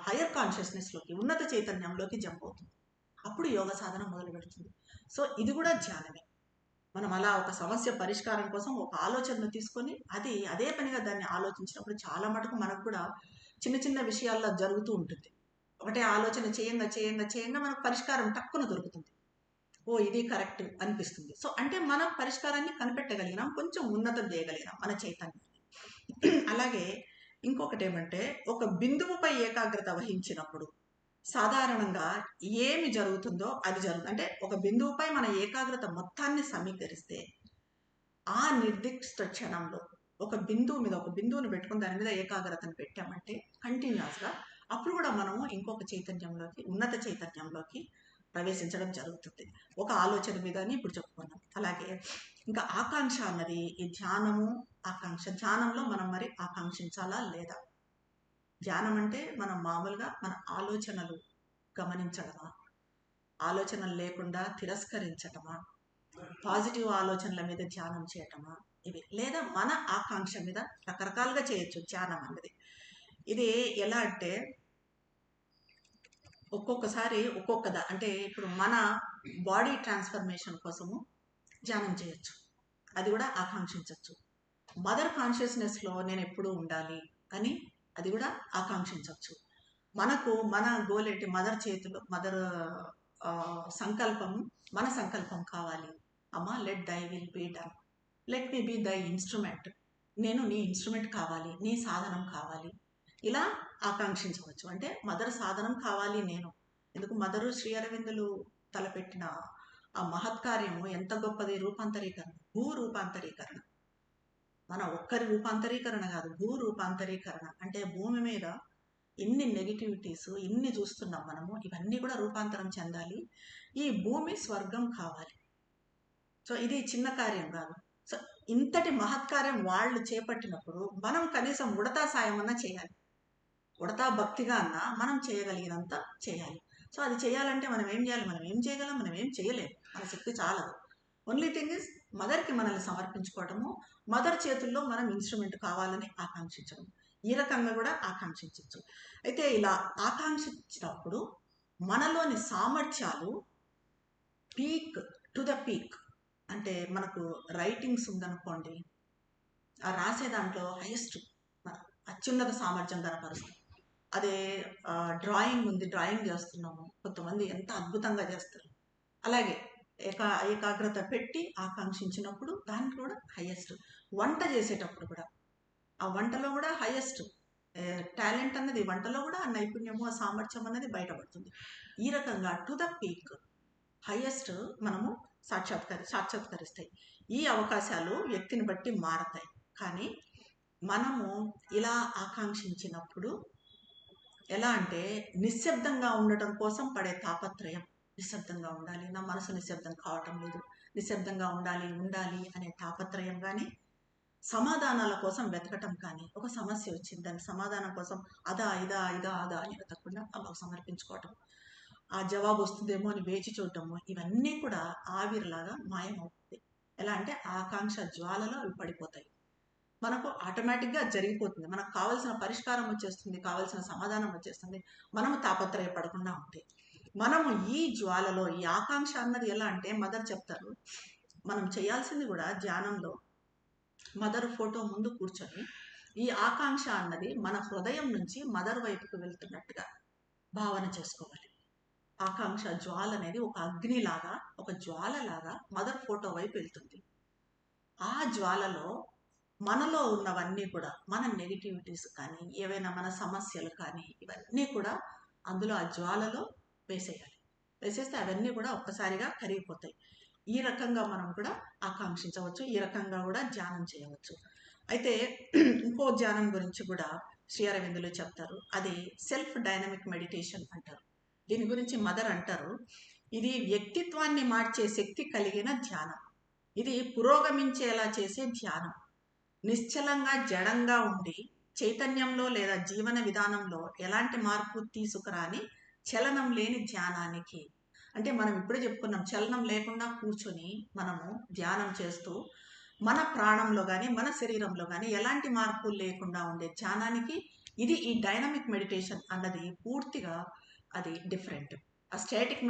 హయ్యర్ కాన్షియస్నెస్లోకి, ఉన్నత చైతన్యంలోకి జంప్ అవుతుంది. అప్పుడు యోగ సాధన మొదలు పెడుతుంది. సో ఇది కూడా ధ్యానమే. మనం అలా ఒక సమస్య పరిష్కారం కోసం ఒక ఆలోచనను తీసుకొని అదే పనిగా దాన్ని ఆలోచించినప్పుడు చాలా మటుకు మనకు కూడా చిన్న చిన్న విషయాల్లో జరుగుతూ ఉంటుంది. ఒకటే ఆలోచన చేయంగా మనకు పరిష్కారం టక్కున దొరుకుతుంది. ఓ ఇది కరెక్ట్ అనిపిస్తుంది. సో అంటే మనం పరిష్కారాన్ని కనిపెట్టగలిగినాం, కొంచెం ఉన్నతం చేయగలిగినాం మన చైతన్యం. అలాగే ఇంకొకటి ఏమంటే, ఒక బిందువుపై ఏకాగ్రత వహించినప్పుడు సాధారణంగా ఏమి జరుగుతుందో అది జరుగుతుంది. అంటే ఒక బిందువుపై మన ఏకాగ్రత మొత్తాన్ని సమీకరిస్తే ఆ నిర్దిష్ట క్షణంలో ఒక బిందువుని పెట్టుకుని దాని మీద ఏకాగ్రతను పెట్టామంటే కంటిన్యూస్గా, అప్పుడు కూడా మనము ఇంకొక చైతన్యంలోకి, ఉన్నత చైతన్యంలోకి ప్రవేశించడం జరుగుతుంది. ఒక ఆలోచన మీద అని ఇప్పుడు చెప్పుకున్నాం. అలాగే ఇంకా ఆకాంక్ష అన్నది, ఈ ధ్యానము ఆకాంక్ష. ధ్యానంలో మనం మరి ఆకాంక్షించాలా లేదా? ధ్యానం అంటే మనం మామూలుగా మన ఆలోచనలు గమనించడమా, ఆలోచనలు లేకుండా తిరస్కరించటమా, పాజిటివ్ ఆలోచనల మీద ధ్యానం చేయటమా, ఇవి లేదా మన ఆకాంక్ష మీద రకరకాలుగా చేయొచ్చు ధ్యానం అన్నది. ఇది ఎలా అంటే ఒక్కొక్కసారి అంటే ఇప్పుడు మన బాడీ ట్రాన్స్ఫర్మేషన్ కోసము ధ్యానం చేయొచ్చు, అది కూడా ఆకాంక్షించవచ్చు. మదర్ కాన్షియస్నెస్లో నేను ఎప్పుడూ ఉండాలి అని అది కూడా ఆకాంక్షించవచ్చు. మనకు మన గోల్ ఏంటి, మదర్ సంకల్పము, మన సంకల్పం కావాలి. అమ్మా let thy will be done, let me be thy instrument, నేను నీ ఇన్స్ట్రుమెంట్ కావాలి, నీ సాధనం కావాలి, ఇలా ఆకాంక్షించవచ్చు. అంటే మదర్ సాధనం కావాలి నేను. ఎందుకు మదరు శ్రీ అరవిందులు తలపెట్టిన ఆ మహత్కార్యము ఎంత గొప్పది, రూపాంతరీకరణ, భూ రూపాంతరీకరణ. మన ఒక్కరి రూపాంతరీకరణ కాదు, భూ రూపాంతరీకరణ. అంటే భూమి మీద ఇన్ని నెగిటివిటీస్ ఇన్ని చూస్తున్నాం మనము, ఇవన్నీ కూడా రూపాంతరం చెందాలి, ఈ భూమి స్వర్గం కావాలి. సో ఇది చిన్న కార్యం కాదు. సో ఇంతటి మహత్కార్యం వాళ్ళు చేపట్టినప్పుడు మనం కనీసం ఉడతా సాయం అన్నా చేయాలి, ఉడతా భక్తిగా అన్నా మనం చేయగలిగినంత చేయాలి. సో అది చేయాలంటే మనం ఏం చేయాలి, మనం ఏం చేయగలం, మనం ఏం చేయలేము, మన శక్తి చాలదు. ఓన్లీ థింగ్ ఇస్ మదర్కి మనల్ని సమర్పించుకోవటము, మదర్ చేతుల్లో మనం ఇన్స్ట్రుమెంట్ కావాలని ఆకాంక్షించడం, ఈ రకంగా కూడా ఆకాంక్షించవచ్చు. అయితే ఇలా ఆకాంక్షించినప్పుడు మనలోని సామర్థ్యాలు పీక్ టు ద పీక్. అంటే మనకు రైటింగ్స్ ఉందనుకోండి, ఆ రాసే దాంట్లో హైయెస్ట్ అత్యున్నత సామర్థ్యం కనపరుస్తాం. అదే డ్రాయింగ్ ఉంది, డ్రాయింగ్ చేస్తున్నాము, కొంతమంది ఎంత అద్భుతంగా చేస్తారు. అలాగే ఏకాగ్రత పెట్టి ఆకాంక్షించినప్పుడు దానికి కూడా హైయెస్ట్. వంట చేసేటప్పుడు కూడా ఆ వంటలో కూడా హైయెస్ట్ టాలెంట్ అన్నది, వంటలో కూడా ఆ నైపుణ్యము, ఆ సామర్థ్యం అన్నది బయటపడుతుంది. ఈ రకంగా టు ద పీక్ హైయెస్ట్ మనము సాక్షాత్కరిస్తాయి. ఈ అవకాశాలు వ్యక్తిని బట్టి మారతాయి. కానీ మనము ఇలా ఆకాంక్షించినప్పుడు ఎలా అంటే నిశ్శబ్దంగా ఉండటం కోసం పడే తాపత్రయం, నిశ్శబ్దంగా ఉండాలి, నా మనసు నిశ్శబ్దం కావటం లేదు, నిశ్శబ్దంగా ఉండాలి అనే తాపత్రయం కానీ, సమాధానాల కోసం వెతకటం కానీ, ఒక సమస్య వచ్చింది దాని సమాధానం కోసం అదా ఇదా అని వెతకకుండా అమ్మకు సమర్పించుకోవటం, ఆ జవాబు వస్తుందేమో అని వేచి చూడటము, ఇవన్నీ కూడా ఆవిరిలాగా మాయమవుతుంది. ఎలా అంటే ఆకాంక్ష జ్వాలలో అవి పడిపోతాయి, మనకు ఆటోమేటిక్గా జరిగిపోతుంది, మనకు కావాల్సిన పరిష్కారం వచ్చేస్తుంది, కావాల్సిన సమాధానం వచ్చేస్తుంది, మనము తాపత్రయపడకుండా ఉంటే. మనము ఈ జ్వాలలో ఈ ఆకాంక్ష అన్నది ఎలా అంటే మదర్ చెప్తారు, మనం చేయాల్సింది కూడా ధ్యానంలో మదర్ ఫోటో ముందు కూర్చొని ఈ ఆకాంక్ష అన్నది మన హృదయం నుంచి మదర్ వైపుకు వెళ్తున్నట్టుగా భావన చేసుకోవాలి. ఆకాంక్ష జ్వాల అనేది ఒక అగ్నిలాగా, ఒక జ్వాలలాగా మదర్ ఫోటో వైపు వెళ్తుంది. ఆ జ్వాలలో మనలో ఉన్నవన్నీ కూడా, మన నెగిటివిటీస్ కానీ, ఏవైనా మన సమస్యలు కానీ, ఇవన్నీ కూడా అందులో ఆ జ్వాలలో వేసేస్తే అవన్నీ కూడా ఒక్కసారిగా కరిగిపోతాయి. ఈ రకంగా మనం కూడా ఆకాంక్షించవచ్చు, ఈ రకంగా కూడా ధ్యానం చేయవచ్చు. అయితే ఇంకో ధ్యానం గురించి కూడా శ్రీ అరవిందులు చెప్తారు, అది సెల్ఫ్ డైనమిక్ మెడిటేషన్ అంటారు. దీని గురించి మదర్ అంటారు, ఇది వ్యక్తిత్వాన్ని మార్చే శక్తి కలిగిన ధ్యానం, ఇది పురోగమించేలా చేసే ధ్యానం, నిశ్చలంగా జడంగా ఉండి చైతన్యంలో లేదా జీవన విధానంలో ఎలాంటి మార్పు తీసుకురాని చలనం లేని ధ్యానానికి. అంటే మనం ఇప్పుడే చెప్పుకున్నాం, చలనం లేకుండా కూర్చొని మనము ధ్యానం చేస్తూ మన ప్రాణంలో కానీ మన శరీరంలో కానీ ఎలాంటి మార్పు లేకుండా ఉండే ధ్యానానికి ఇది ఈ డైనమిక్ మెడిటేషన్ అన్నది పూర్తిగా అది డిఫరెంట్. ఆ స్టాటిక్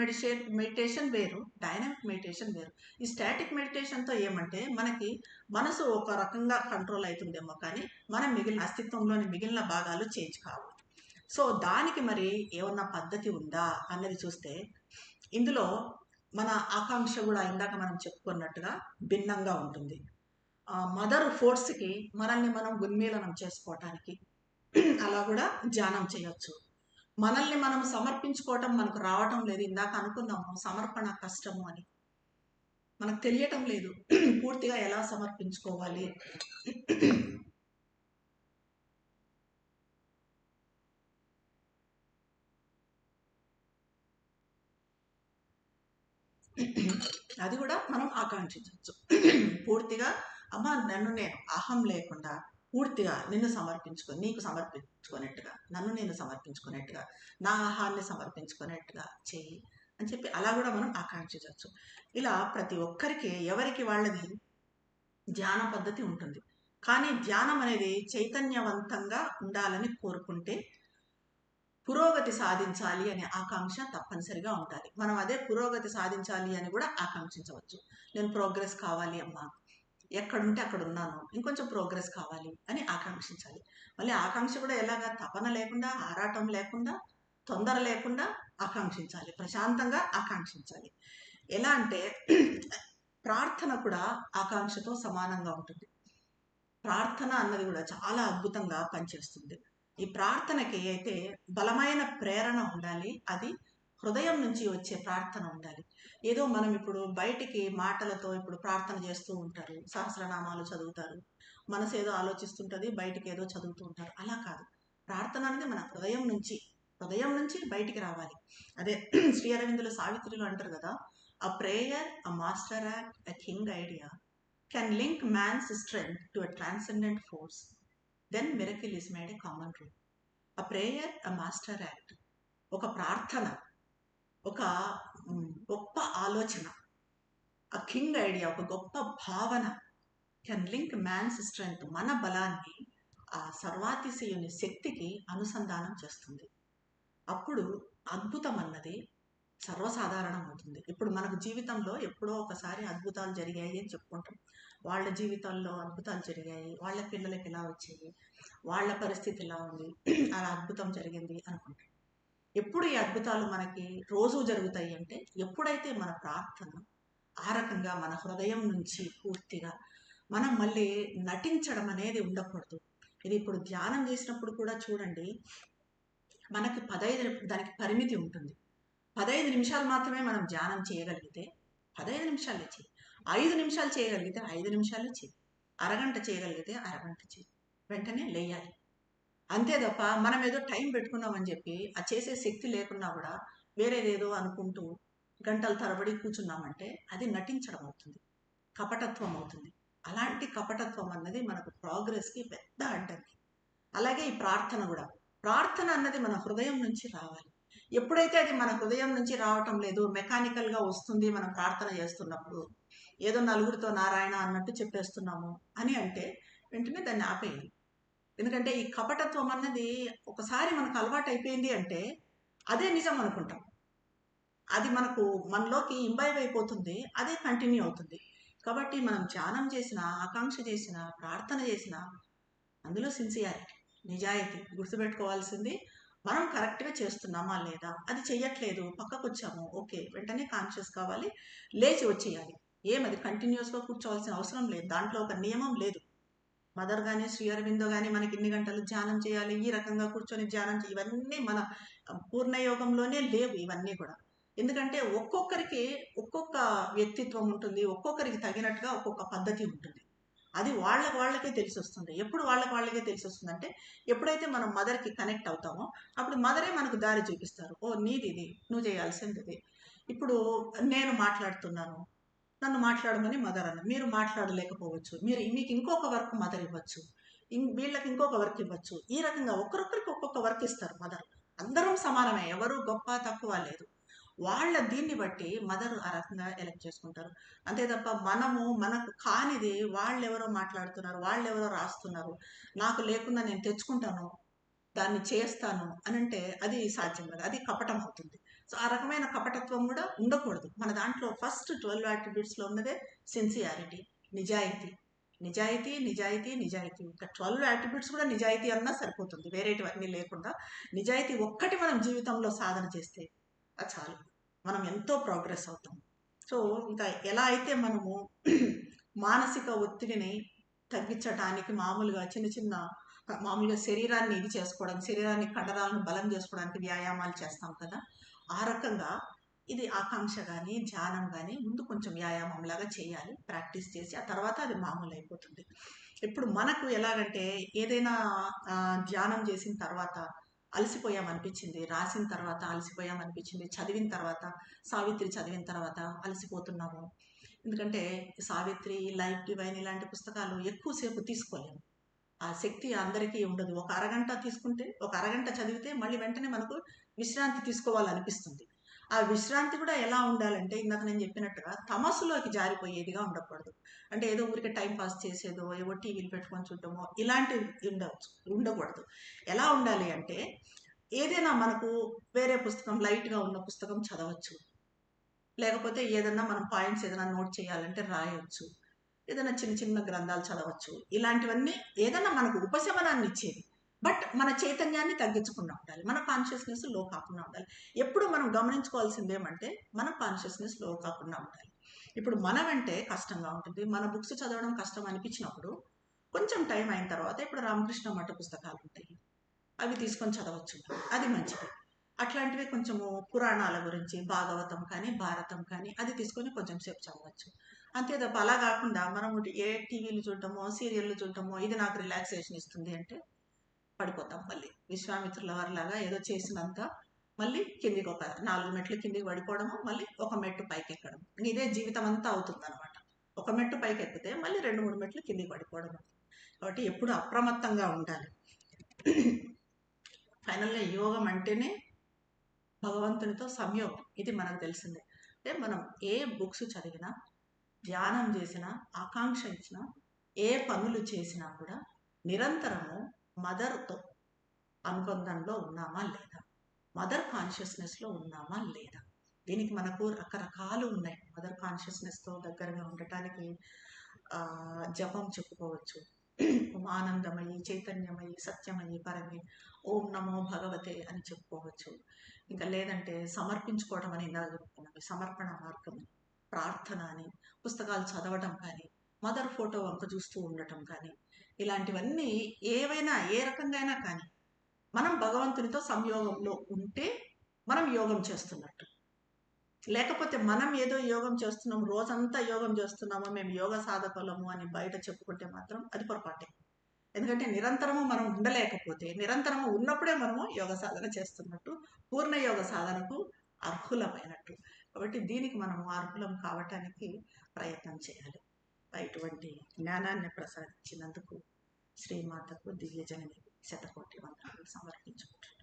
మెడిటేషన్ వేరు, డైనమిక్ మెడిటేషన్ వేరు. ఈ స్టాటిక్ మెడిటేషన్తో ఏమంటే మనకి మనసు ఒక రకంగా కంట్రోల్ అవుతుందేమో కానీ మన అస్తిత్వంలోని మిగిలిన భాగాలు చేంజ్ కావు. సో దానికి మరి ఏమన్నా పద్ధతి ఉందా అన్నది చూస్తే ఇందులో మన ఆకాంక్ష కూడా ఇందాక మనం చెప్పుకున్నట్టుగా భిన్నంగా ఉంటుంది. మదర్ ఫోర్స్కి మనల్ని మనం ఉన్మీలనం చేసుకోవటానికి అలా కూడా ధ్యానం చేయొచ్చు. మనల్ని మనం సమర్పించుకోవటం మనకు రావటం లేదు, ఇందాక అనుకున్నాము సమర్పణ కష్టము అని, మనకు తెలియటం లేదు పూర్తిగా ఎలా సమర్పించుకోవాలి. అది కూడా మనం ఆకాంక్షించవచ్చు. పూర్తిగా అమ్మ నన్ను నేను అహం లేకుండా పూర్తిగా నీకు సమర్పించుకునేట్టుగా, నన్ను నేను సమర్పించుకునేట్టుగా, నా ఆహాన్ని సమర్పించుకునేట్టుగా చెయ్యి అని చెప్పి అలా కూడా మనం ఆకాంక్షించవచ్చు. ఇలా ప్రతి ఒక్కరికి ఎవరికి వాళ్ళది ధ్యాన పద్ధతి ఉంటుంది. కానీ ధ్యానం అనేది చైతన్యవంతంగా ఉండాలని కోరుకుంటే పురోగతి సాధించాలి అనే ఆకాంక్ష తప్పనిసరిగా ఉండాలి. మనం అదే పురోగతి సాధించాలి అని కూడా ఆకాంక్షించవచ్చు. నేను ప్రోగ్రెస్ కావాలి అమ్మా, ఎక్కడుంటే అక్కడ ఉన్నాను, ఇంకొంచెం ప్రోగ్రెస్ కావాలి అని ఆకాంక్షించాలి. మళ్ళీ ఆకాంక్ష కూడా ఎలాగా, తపన లేకుండా, ఆరాటం లేకుండా, తొందర లేకుండా ఆకాంక్షించాలి. ప్రశాంతంగా ఆకాంక్షించాలి. ఎలా అంటే ప్రార్థన కూడా ఆకాంక్షతో సమానంగా ఉంటుంది. ప్రార్థన అన్నది కూడా చాలా అద్భుతంగా పనిచేస్తుంది. ఈ ప్రార్థనకి అయితే బలమైన ప్రేరణ ఉండాలి. అది హృదయం నుంచి వచ్చే ప్రార్థన ఉండాలి. ఏదో మనం ఇప్పుడు బయటికి మాటలతో ఇప్పుడు ప్రార్థన చేస్తూ ఉంటారు, సహస్రనామాలు చదువుతారు, మనసు ఏదో ఆలోచిస్తుంటుంది, బయటికి ఏదో చదువుతూ ఉంటారు. అలా కాదు. ప్రార్థన అనేది మన హృదయం నుంచి బయటికి రావాలి. అదే శ్రీ అరవిందులు సావిత్రిలో అంటారు కదా, అ prayer, a master act, a king idea can link man's strength to a transcendent force, then miracle is made a common rule. A prayer, a master act. ఒక ప్రార్థన, ఒక గొప్ప ఆలోచన, ఆ కింగ్ ఐడియా, ఒక గొప్ప భావన కెన్ లింక్ మ్యాన్స్ స్ట్రెంగ్త్, మన బలాన్ని ఆ సర్వాతిశయుని శక్తికి అనుసంధానం చేస్తుంది. అప్పుడు అద్భుతం అన్నది సర్వసాధారణం అవుతుంది. ఇప్పుడు మనకు జీవితంలో ఎప్పుడో ఒకసారి అద్భుతాలు జరిగాయి అని చెప్పుకుంటాం. వాళ్ళ జీవితాల్లో అద్భుతాలు జరిగాయి, వాళ్ళ పిల్లలకి ఎలా వచ్చాయి, వాళ్ళ పరిస్థితి ఎలా ఉంది, అలా అద్భుతం జరిగింది అనుకుంటాం. ఎప్పుడు ఈ అద్భుతాలు మనకి రోజు జరుగుతాయి అంటే ఎప్పుడైతే మన ప్రార్థన ఆ రకంగా మన హృదయం నుంచి పూర్తిగా మనం మళ్ళీ నటించడం అనేది ఉండకూడదు. ఇది ఇప్పుడు ధ్యానం చేసినప్పుడు కూడా చూడండి, మనకి 15 దానికి పరిమితి ఉంటుంది. 15 నిమిషాలు మాత్రమే మనం ధ్యానం చేయగలిగితే 15 నిమిషాలే చేయి. 5 నిమిషాలు చేయగలిగితే 5 నిమిషాలే చేయి. అరగంట చేయగలిగితే అరగంట చేయి. వెంటనే లేయాలి. అంతే తప్ప మనం ఏదో టైం పెట్టుకున్నామని చెప్పి ఆ చేసే శక్తి లేకున్నా కూడా వేరేదేదో అనుకుంటూ గంటల తరబడి కూర్చున్నామంటే అది నటించడం అవుతుంది, కపటత్వం అవుతుంది. అలాంటి కపటత్వం అన్నది మనకు ప్రోగ్రెస్కి పెద్ద అడ్డంకి. అలాగే ఈ ప్రార్థన కూడా, ప్రార్థన అన్నది మన హృదయం నుంచి రావాలి. ఎప్పుడైతే అది మన హృదయం నుంచి రావటం లేదు, మెకానికల్గా వస్తుంది, మనం ప్రార్థన చేస్తున్నప్పుడు ఏదో నలుగురితో నారాయణ అన్నట్టు చెప్పేస్తున్నాము అని అంటే వెంటనే దాన్ని ఆపేయాలి. ఎందుకంటే ఈ కపటత్వం అన్నది ఒకసారి మనకు అలవాటు అయిపోయింది అంటే అదే నిజం అనుకుంటాం, అది మనలోకి ఇంబైవ్ అయిపోతుంది, అదే కంటిన్యూ అవుతుంది. కాబట్టి మనం ధ్యానం చేసిన, ఆకాంక్ష చేసిన, ప్రార్థన చేసిన అందులో సిన్సియారిటీ, నిజాయితీ గుర్తుపెట్టుకోవాల్సింది. మనం కరెక్ట్గా చేస్తున్నామా లేదా, అది చెయ్యట్లేదు, పక్కకు వచ్చాము, ఓకే, వెంటనే కాన్షియస్ కావాలి, లేచి వచ్చేయాలి. ఏమది కంటిన్యూస్గా కూర్చోవాల్సిన అవసరం లేదు, దాంట్లో ఒక నియమం లేదు. మదర్ కానీ శ్రీ అరవిందో కానీ మనకి ఇన్ని గంటలు ధ్యానం చేయాలి, ఈ రకంగా కూర్చొని ధ్యానం చేయాలి, ఇవన్నీ మన పూర్ణయోగంలోనే లేవు ఇవన్నీ కూడా. ఎందుకంటే ఒక్కొక్కరికి ఒక్కొక్క వ్యక్తిత్వం ఉంటుంది, ఒక్కొక్కరికి తగినట్టుగా ఒక్కొక్క పద్ధతి ఉంటుంది. అది వాళ్ళకే తెలిసి వస్తుంది. ఎప్పుడు వాళ్ళకే తెలిసి వస్తుంది అంటే ఎప్పుడైతే మనం మదర్కి కనెక్ట్ అవుతామో అప్పుడు మదరే మనకు దారి చూపిస్తారు. ఓ నీది ఇది, నువ్వు చేయాల్సింది ఇది. ఇప్పుడు నేను మాట్లాడుతున్నాను, నన్ను మాట్లాడమని మదర్ అన్న, మీరు మాట్లాడలేకపోవచ్చు, మీకు ఇంకొక వర్క్ మదర్ ఇవ్వచ్చు, వీళ్ళకి ఇంకొక వర్క్ ఇవ్వచ్చు. ఈ రకంగా ఒక్కొక్కరికి ఒక్కొక్క వర్క్ ఇస్తారు మదర్. అందరం సమానమే, ఎవరు గొప్ప తక్కువ లేదు. వాళ్ళ దీన్ని బట్టి మదర్ ఆ రకంగా ఎలక్ట్ చేసుకుంటారు. అంతే తప్ప మనకు కానిది వాళ్ళెవరో మాట్లాడుతున్నారు, వాళ్ళెవరో రాస్తున్నారు, నాకు లేకుండా నేను తెచ్చుకుంటాను, దాన్ని చేస్తాను అని అంటే అది సాధ్యం కాదు, అది కపటం అవుతుంది. సో ఆ రకమైన కపటత్వం కూడా ఉండకూడదు. మన దాంట్లో ఫస్ట్ 12 అట్రిబ్యూట్స్లో ఉన్నదే సిన్సియారిటీ, నిజాయితీ. నిజాయితీ నిజాయితీ నిజాయితీ, ఇంకా 12 అట్రిబ్యూట్స్ కూడా నిజాయితీ అన్నా సరిపోతుంది, వేరేటివన్నీ లేకుండా నిజాయితీ ఒక్కటి మనం జీవితంలో సాధన చేస్తే అది చాలు, మనం ఎంతో ప్రోగ్రెస్ అవుతాం. సో ఇంకా ఎలా అయితే మనము మానసిక ఒత్తిడిని తగ్గించడానికి మామూలుగా మామూలుగా శరీరాన్ని ఇది చేసుకోవడం, శరీరాన్ని కండరాలను బలం చేసుకోవడానికి వ్యాయామాలు చేస్తాం కదా, ఆ రకంగా ఇది ఆకాంక్ష కానీ ధ్యానం కానీ ముందు కొంచెం వ్యాయామం లాగా చేయాలి, ప్రాక్టీస్ చేసి ఆ తర్వాత అది మామూలు అయిపోతుంది. ఇప్పుడు మనకు ఎలాగంటే ఏదైనా ధ్యానం చేసిన తర్వాత అలసిపోయామనిపించింది, రాసిన తర్వాత అలసిపోయామనిపించింది, చదివిన తర్వాత సావిత్రి చదివిన తర్వాత అలసిపోతున్నాము. ఎందుకంటే సావిత్రి, లైఫ్ డివైన్ ఇలాంటి పుస్తకాలు ఎక్కువసేపు తీసుకోలేము, ఆ శక్తి అందరికీ ఉండదు. ఒక అరగంట తీసుకుంటే, ఒక అరగంట చదివితే మళ్ళీ వెంటనే మనకు విశ్రాంతి తీసుకోవాలనిపిస్తుంది. ఆ విశ్రాంతి కూడా ఎలా ఉండాలంటే ఇందాక నేను చెప్పినట్టుగా తమస్సులోకి జారిపోయేదిగా ఉండకూడదు. అంటే ఏదో ఊరికే టైం పాస్ చేసేదో, ఏవో టీవీలు పెట్టుకొని చూడటమో ఇలాంటివి ఉండకూడదు. ఎలా ఉండాలి అంటే ఏదైనా మనకు వేరే పుస్తకం లైట్గా ఉన్న పుస్తకం చదవచ్చు. లేకపోతే ఏదన్నా మనం పాయింట్స్ ఏదైనా నోట్ చేయాలంటే రాయొచ్చు. ఏదైనా చిన్న చిన్న గ్రంథాలు చదవచ్చు. ఇలాంటివన్నీ ఏదన్నా మనకు ఉపశమనాన్ని ఇచ్చేది. బట్ మన చైతన్యాన్ని తగ్గించకుండా ఉండాలి. మన కాన్షియస్నెస్ లో కాకుండా ఉండాలి. ఎప్పుడు మనం గమనించుకోవాల్సింది ఏమంటే మన కాన్షియస్నెస్ లో కాకుండా ఉండాలి. ఇప్పుడు మనమంటే కష్టంగా ఉంటుంది. మన బుక్స్ చదవడం కష్టం అనిపించినప్పుడు కొంచెం టైం అయిన తర్వాత ఇప్పుడు రామకృష్ణ మఠ పుస్తకాలు ఉంటాయి. అవి తీసుకొని చదవచ్చు. అది మంచిది. అట్లాంటివి కొంచెము పురాణాల గురించి భాగవతం కానీ భారతం కానీ అది తీసుకొని కొంచెం సేపు చదవచ్చు. అంతే తప్ప అలా కాకుండా మనం ఏ టీవీలు చూడటమో సీరియళ్ళు చూడటమో ఇది నాకు రిలాక్సేషన్ ఇస్తుంది అంటే పడిపోతాం. మళ్ళీ విశ్వామిత్రుల వారిలాగా ఏదో చేసినంత మళ్ళీ కిందికి ఒక 4 మెట్లు కిందికి పడిపోవడము, మళ్ళీ ఒక మెట్టు పైకి ఎక్కడం. ఇదే జీవితం అంతా అవుతుంది అనమాట. ఒక మెట్టు పైకి ఎక్కితే మళ్ళీ 2-3 మెట్లు కిందికి పడిపోవడం. కాబట్టి ఎప్పుడు అప్రమత్తంగా ఉండాలి. ఫైనల్గా యోగం అంటేనే భగవంతునితో సంయోగం. ఇది మనకు తెలిసిందే. అంటే మనం ఏ బుక్స్ చదివినా, ధ్యానం చేసినా, ఆకాంక్ష ఇచ్చినా, ఏ పనులు చేసినా కూడా నిరంతరము మదర్తో అనుబంధంలో ఉన్నామా లేదా, మదర్ కాన్షియస్నెస్లో ఉన్నామా లేదా. దీనికి మనకు రకరకాలు ఉన్నాయి. మదర్ కాన్షియస్నెస్తో దగ్గరగా ఉండటానికి జపం చెప్పుకోవచ్చు. ఆనందమయి, చైతన్యమయి, సత్యమయి, పరమే, ఓం నమో భగవతే అని చెప్పుకోవచ్చు. ఇంకా లేదంటే సమర్పించుకోవడం అని ఇందాక చెప్పుకున్నాం, సమర్పణ మార్గం, ప్రార్థన అని, పుస్తకాలు చదవడం కానీ, మదర్ ఫోటో వంక చూస్తూ ఉండటం కానీ, ఇలాంటివన్నీ ఏవైనా ఏ రకంగా అయినా కానీ మనం భగవంతునితో సంయోగంలో ఉంటే మనం యోగం చేస్తున్నట్టు. లేకపోతే మనం ఏదో యోగం చేస్తున్నాం, రోజంతా యోగం చేస్తున్నాము, మేము యోగ సాధకులము అని బయట చెప్పుకుంటే మాత్రం అది పొరపాటే. ఎందుకంటే నిరంతరము మనం ఉండలేకపోతే, నిరంతరము ఉన్నప్పుడే మనము యోగ సాధన చేస్తున్నట్టు, పూర్ణ యోగ సాధనకు అర్హులమైనట్టు. కాబట్టి దీనికి మనము అర్హులం కావటానికి ప్రయత్నం చేయాలి. ఇటువంటి జ్ఞానాన్ని ప్రసాదించినందుకు శ్రీమాతకు దివ్యజనని శతకోటి వందనాలు సమర్పించుకుంటున్నాను.